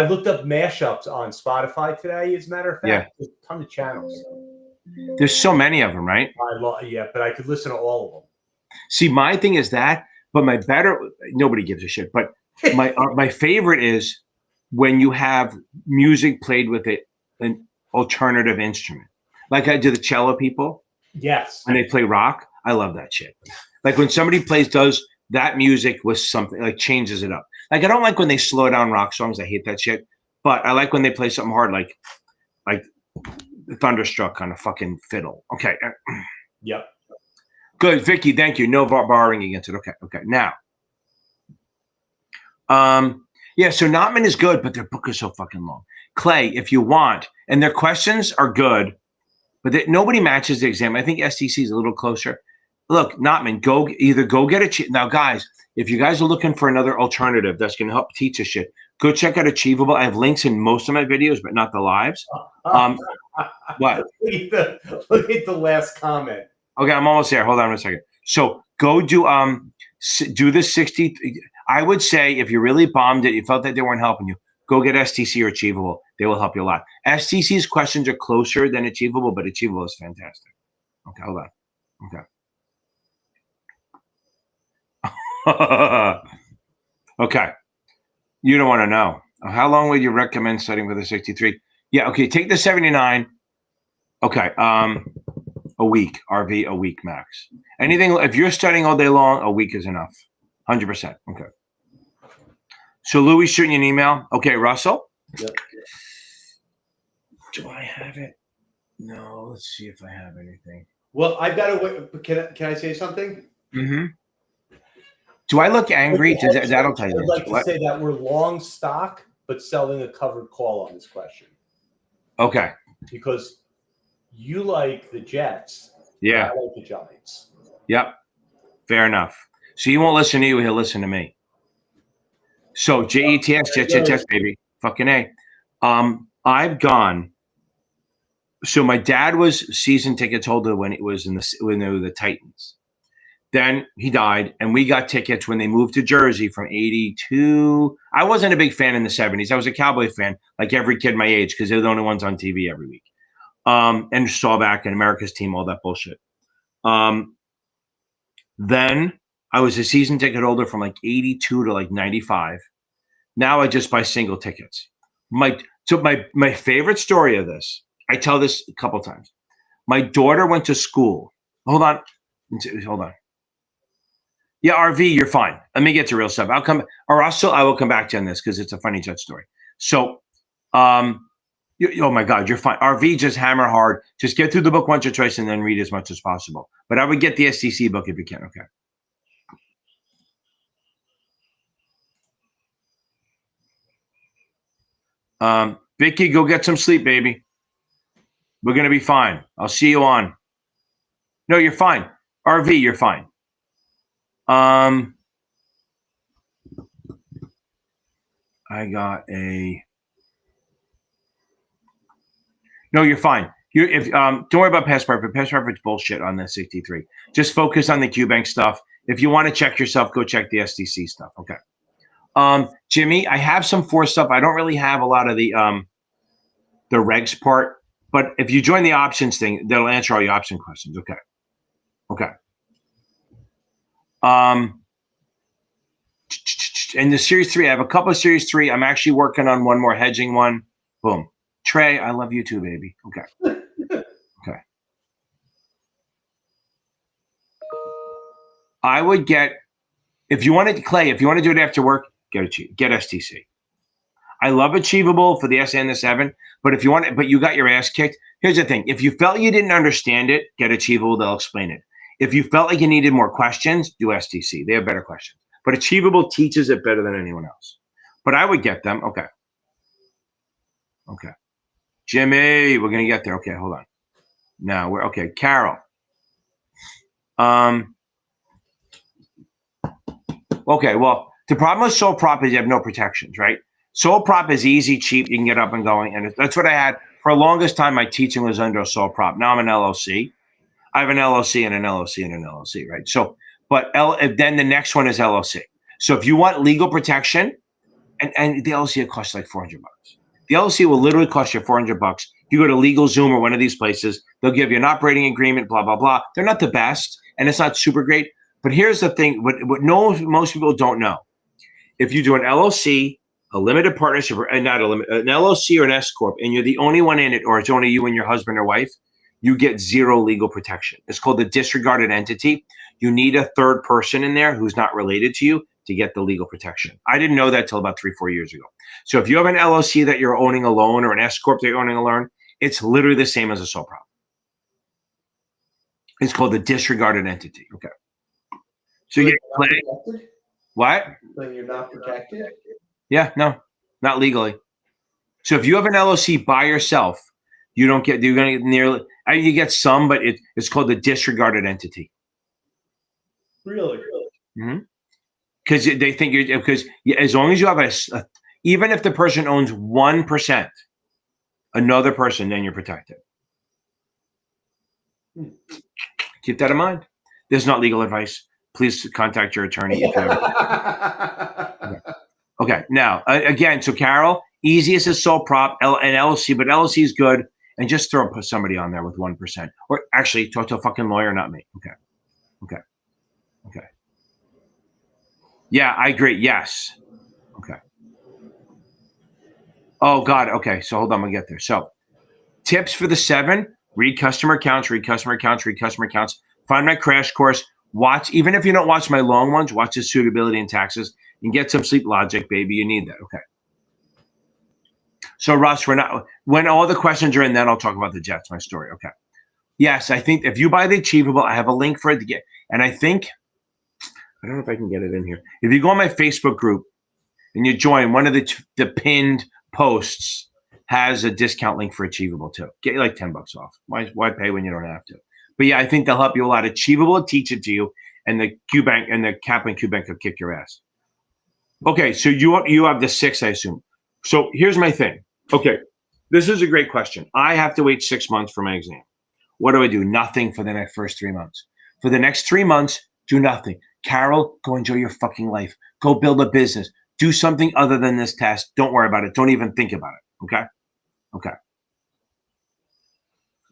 looked up mashups on Spotify today. As a matter of fact, there's a ton of channels. There's so many of them, right? But I could listen to all of them. See, my thing is that, but nobody gives a shit. But my favorite is when you have music played with an alternative instrument, like I do the cello people. Yes. When they play rock, I love that shit. Like when somebody does that music with something, like changes it up. Like I don't like when they slow down rock songs. I hate that shit. But I like when they play something hard, like Thunderstruck on a fucking fiddle. Okay. Yep. Good, Vicky. Thank you. No borrowing against it. Okay. Now, yeah. So Notman is good, but their book is so fucking long. Clay, if you want, and their questions are good, but nobody matches the exam. I think STC is a little closer. Look, Notman, go get now, guys. If you guys are looking for another alternative that's going to help teach us shit, go check out Achievable. I have links in most of my videos, but not the lives. What? Look at the last comment. Okay, I'm almost there. Hold on a second. So go do the 60. I would say if you really bombed it, you felt that they weren't helping you, go get STC or Achievable. They will help you a lot. STC's questions are closer than Achievable, but Achievable is fantastic. Okay, hold on. Okay. Okay. You don't want to know. How long would you recommend studying for the 63? Yeah, okay. Take the 79. Okay. A week. RV, a week max. Anything, if you're studying all day long, a week is enough. 100%. Okay. So Louis shooting you an email. Okay, Russell? Yep. Do I have it? No. Let's see if I have anything. Well, I've got to wait. Can I say something? Mm-hmm. Do I look angry? That'll tell you. I'd like to say that we're long stock, but selling a covered call on this question. Okay. Because you like the Jets. Yeah. I like the Giants. Yep. Fair enough. So he won't listen to you. He'll listen to me. So JETS, Jets, baby. Fucking A. I've gone. So my dad was season tickets holder when it was when they were the Titans. Then he died, and we got tickets when they moved to Jersey from 82. I wasn't a big fan in the 70s. I was a Cowboy fan, like every kid my age, because they're the only ones on TV every week. And Sawback and America's Team, all that bullshit. Then I was a season ticket holder from like 82 to like 95. Now I just buy single tickets. My favorite story of this, I tell this a couple times. My daughter went to school. Hold on. Yeah, RV, you're fine. Let me get to real stuff. I will come back to you on this because it's a funny Jet story. So, oh my God, you're fine. RV, just hammer hard. Just get through the book once or twice and then read as much as possible. But I would get the STC book if you can. Okay. Vicky, go get some sleep, baby. We're going to be fine. I'll see you on. No, you're fine. RV, you're fine. I got a. No, you're fine. Don't worry about past perfect. Past perfect's bullshit on the 63. Just focus on the QBank stuff. If you want to check yourself, go check the SDC stuff. Okay. Jimmy, I have some force stuff. I don't really have a lot of the regs part, but if you join the options thing, that'll answer all your option questions. Okay. Okay. In the series 3, I have a couple of series 3. I'm actually working on one more hedging one. Boom. Trey, I love you too, baby. Okay. Okay. I would get, if you want to, Clay, if you want to do it after work, get STC. I love Achievable for the S and the 7, but if you want it, but you got your ass kicked, here's the thing. If you felt you didn't understand it, get Achievable, they'll explain it. If you felt like you needed more questions, do STC. They have better questions. But Achievable teaches it better than anyone else. But I would get them. Okay. Okay. Jimmy, we're going to get there. Okay, hold on. Now we're okay. Carol. Okay, well, the problem with sole prop is you have no protections, right? Sole prop is easy, cheap. You can get up and going. And that's what I had. For the longest time, my teaching was under a sole prop. Now I'm an LLC. I have an LLC and an LLC and an LLC, right? So, but then the next one is LLC. So if you want legal protection, and the LLC will cost like $400. The LLC will literally cost you $400. If you go to LegalZoom or one of these places, they'll give you an operating agreement, blah, blah, blah. They're not the best, and it's not super great. But here's the thing, what most people don't know. If you do an LLC, a limited partnership, or not a limit, an LLC or an S Corp, and you're the only one in it, or it's only you and your husband or wife, you get zero legal protection. It's called the disregarded entity. You need a third person in there who's not related to you to get the legal protection. I didn't know that till about 3-4 years ago. So if you have an LLC that you're owning alone or an S Corp that you're owning alone, it's literally the same as a sole prop. It's called the disregarded entity. Okay. So you get what? Then you're not protected? Yeah, no, not legally. So if you have an LLC by yourself, you don't get, you're going to get nearly, you get some, but it's called the disregarded entity. Really? Mm-hmm. Because they think you're, because as long as you have even if the person owns 1%, another person, then you're protected. Keep that in mind. This is not legal advice. Please contact your attorney if you have. Okay. Now, again, so Carol, easiest is sole prop, and LLC, but LLC is good. And just put somebody on there with 1%. Or actually, talk to a fucking lawyer, not me. Okay. Okay. Okay. Yeah, I agree. Yes. Okay. Oh, God. Okay. So hold on. We'll get there. So tips for the 7, read customer accounts, read customer accounts, read customer accounts. Find my crash course. Watch, even if you don't watch my long ones, watch the suitability and taxes and get some sleep logic, baby. You need that. Okay. So Russ, when all the questions are in, then I'll talk about the Jets, my story. Okay. Yes, I think if you buy the Achievable, I have a link for it to get. And I think, I don't know if I can get it in here. If you go on my Facebook group and you join, one of the pinned posts has a discount link for Achievable too. Get you like $10 off. Why pay when you don't have to? But yeah, I think they'll help you a lot. Achievable will teach it to you, and the QBank and the Kaplan QBank will kick your ass. Okay, so you have the 6, I assume. So here's my thing. Okay, this is a great question. I have to wait 6 months for my exam. What do I do? Nothing for the first 3 months. For the next 3 months, do nothing. Carol, go enjoy your fucking life. Go build a business. Do something other than this test. Don't worry about it. Don't even think about it. Okay? Okay.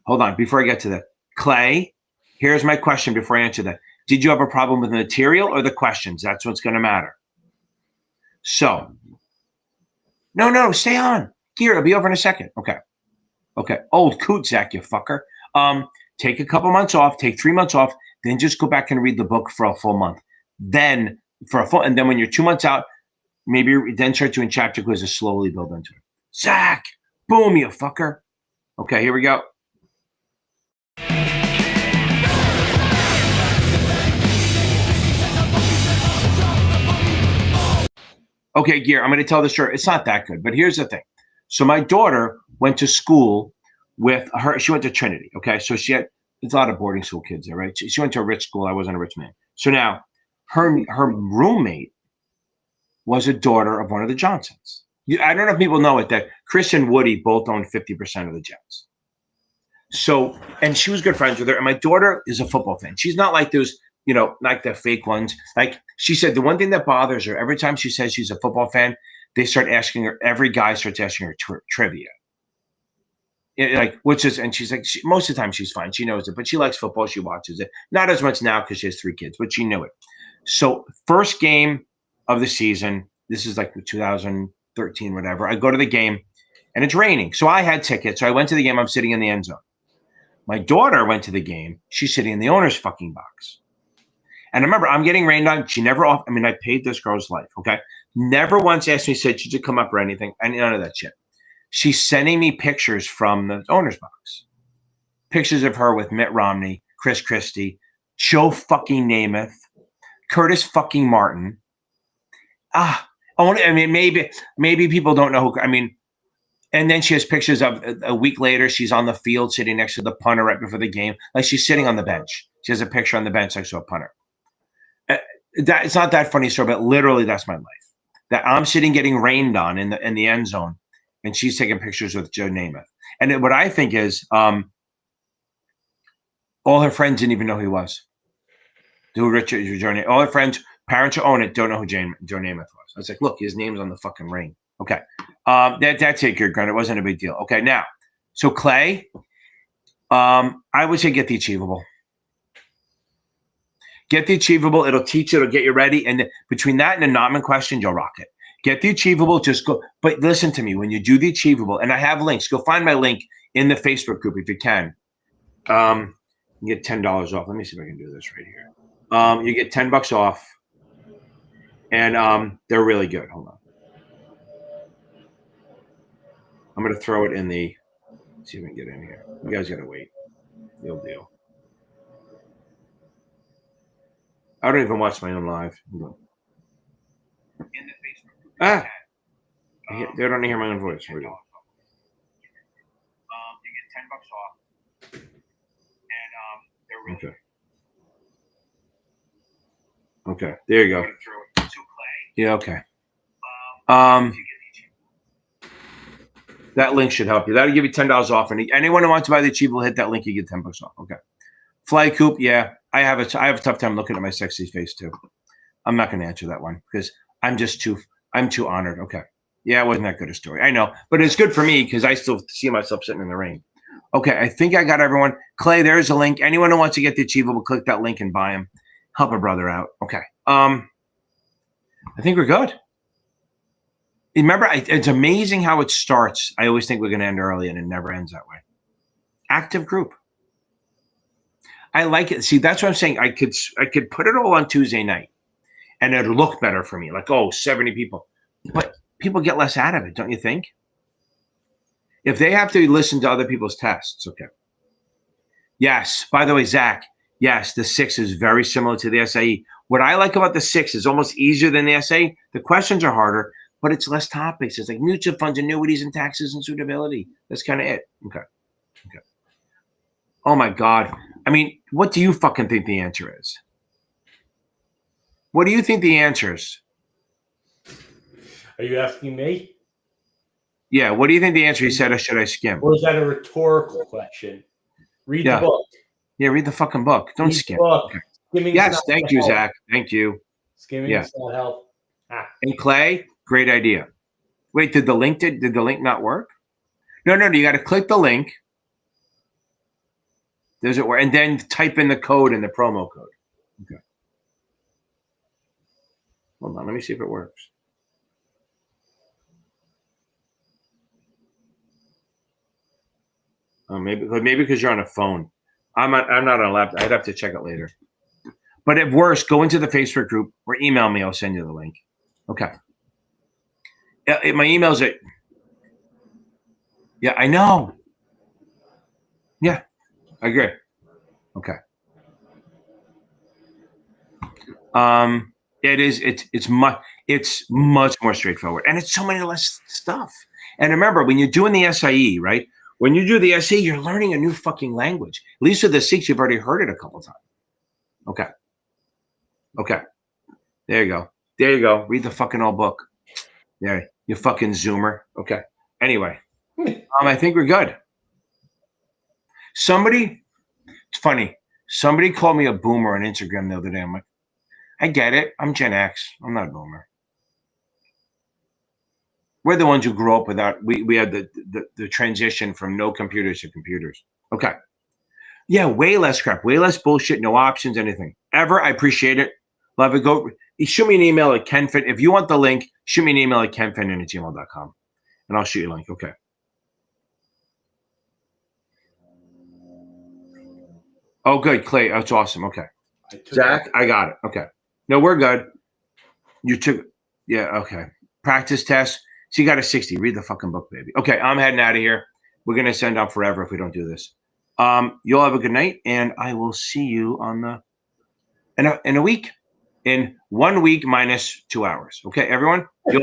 Hold on. Before I get to that. Clay, here's my question before I answer that. Did you have a problem with the material or the questions? That's what's going to matter. So, no, stay on. Here, it'll be over in a second. Okay. Okay. Old coot, Zach, you fucker. Take a couple months off, take 3 months off, then just go back and read the book for a full month. Then and then when you're 2 months out, maybe then start doing chapter quizzes, slowly build into it. Zach, boom, you fucker. Okay, here we go. Okay, Gear, I'm going to tell the story. It's not that good, but here's the thing. So my daughter went to school with her. She went to Trinity, okay? So there's a lot of boarding school kids there, right? She went to a rich school. I wasn't a rich man. So now her roommate was a daughter of one of the Johnsons. I don't know if people know it, that Chris and Woody both own 50% of the Jets. So, and she was good friends with her. And my daughter is a football fan. She's not like those, you know, like the fake ones. Like she said, the one thing that bothers her every time she says she's a football fan, they start asking her, every guy starts asking her trivia. Which is, and she's like, most of the time she's fine. She knows it, but she likes football. She watches it. Not as much now because she has 3 kids, but she knew it. So first game of the season, this is like 2013, whatever. I go to the game and it's raining. So I had tickets. So I went to the game. I'm sitting in the end zone. My daughter went to the game. She's sitting in the owner's fucking box. And I remember I'm getting rained on. She never I paid this girl's life. Okay. Never once asked me, said, should you come up or anything? And none of that shit. She's sending me pictures from the owner's box. Pictures of her with Mitt Romney, Chris Christie, Joe fucking Namath, Curtis fucking Martin. Maybe people don't know who, and then she has pictures of a week later, she's on the field sitting next to the punter right before the game. Like she's sitting on the bench. She has a picture on the bench next to a punter. It's not that funny story, but literally that's my life. That I'm sitting getting rained on in the end zone, and she's taking pictures with Joe Namath. And what I think is all her friends didn't even know who he was. All her friends, parents who own it, don't know who Joe Namath was. I was like, look, his name's on the fucking ring. Okay. That's it, Granted. It wasn't a big deal. Okay, now, so Clay, I would say get the Achievable. Get the Achievable. It'll teach you. It'll get you ready. And between that and the Notman question, you'll rock it. Get the Achievable. Just go. But listen to me. When you do the Achievable, and I have links, go find my link in the Facebook group if you can. You get $10 off. Let me see if I can do this right here. You get $10 off. And they're really good. Hold on. I'm going to throw it in the, see if we can get in here. You guys got to wait. Deal. I don't even watch my own live. They don't hear my own voice. You get $10 off. And they're really good. Okay. There you go. Yeah, okay. That link should help you. That'll give you $10 off. And anyone who wants to buy the Achievable, hit that link, you get $10 off. Okay. Fly Coop, yeah. I have a tough time looking at my sexy face too. I'm not going to answer that one because I'm too honored. Okay. Yeah, it wasn't that good a story. I know, but it's good for me because I still see myself sitting in the rain. Okay, I think I got everyone. Clay, there's a link. Anyone who wants to get the Achievable, click that link and buy him. Help a brother out. Okay. I think we're good. Remember, it's amazing how it starts. I always think we're going to end early, and it never ends that way. Active group. I like it. See, that's what I'm saying. I could put it all on Tuesday night, and it'd look better for me. Like, 70 people. But people get less out of it, don't you think? If they have to listen to other people's tests, okay. Yes. By the way, Zach, yes, the 6 is very similar to the SAE. What I like about the 6 is almost easier than the SAE. The questions are harder, but it's less topics. It's like mutual funds, annuities, and taxes and suitability. That's kind of it. Okay. Oh, my God. What do you fucking think the answer is? What do you think the answer is? Are you asking me? Yeah. What do you think the answer? He said, or should I skim? Or is that a rhetorical question? Read the book. Yeah, read the fucking book. Don't skim. Okay. Yes, thank you, Zach. Thank you. Skimming is not help. And Clay, great idea. Wait, did the link not work? No, you got to click the link. Does it work? And then type in the code and the promo code. Okay. Hold on, let me see if it works. Maybe because you're on a phone. I'm not on a laptop. I'd have to check it later. But at worst, go into the Facebook group or email me. I'll send you the link. Okay. My email's at. Yeah, I know. Yeah, I agree. Okay. It is. It's much more straightforward, and it's so many less stuff. And remember, when you're doing the SIE, right? When you do the SE, you're learning a new fucking language. At least with the 6, you've already heard it a couple times. Okay. There you go. Read the fucking old book. There. You fucking Zoomer. Okay. Anyway, I think we're good. Somebody, it's funny. Somebody called me a boomer on Instagram the other day. I'm like, I get it. I'm Gen X. I'm not a boomer. We're the ones who grew up without, we had the transition from no computers to computers. Okay. Yeah, way less crap, way less bullshit, no options, anything. Ever, I appreciate it. Love it. Go shoot me an email at kenfin. If you want the link, shoot me an email at kenfin@gmail.com and I'll shoot you a link. Okay. Oh, good, Clay. That's awesome. Okay. Zach, I got it. Okay. No, we're good. You took, yeah, okay. Practice test. So you got a 60. Read the fucking book, baby. Okay, I'm heading out of here. We're going to send up forever if we don't do this. You'll have a good night, and I will see you on in a week. In 1 week minus 2 hours. Okay, everyone? You'll have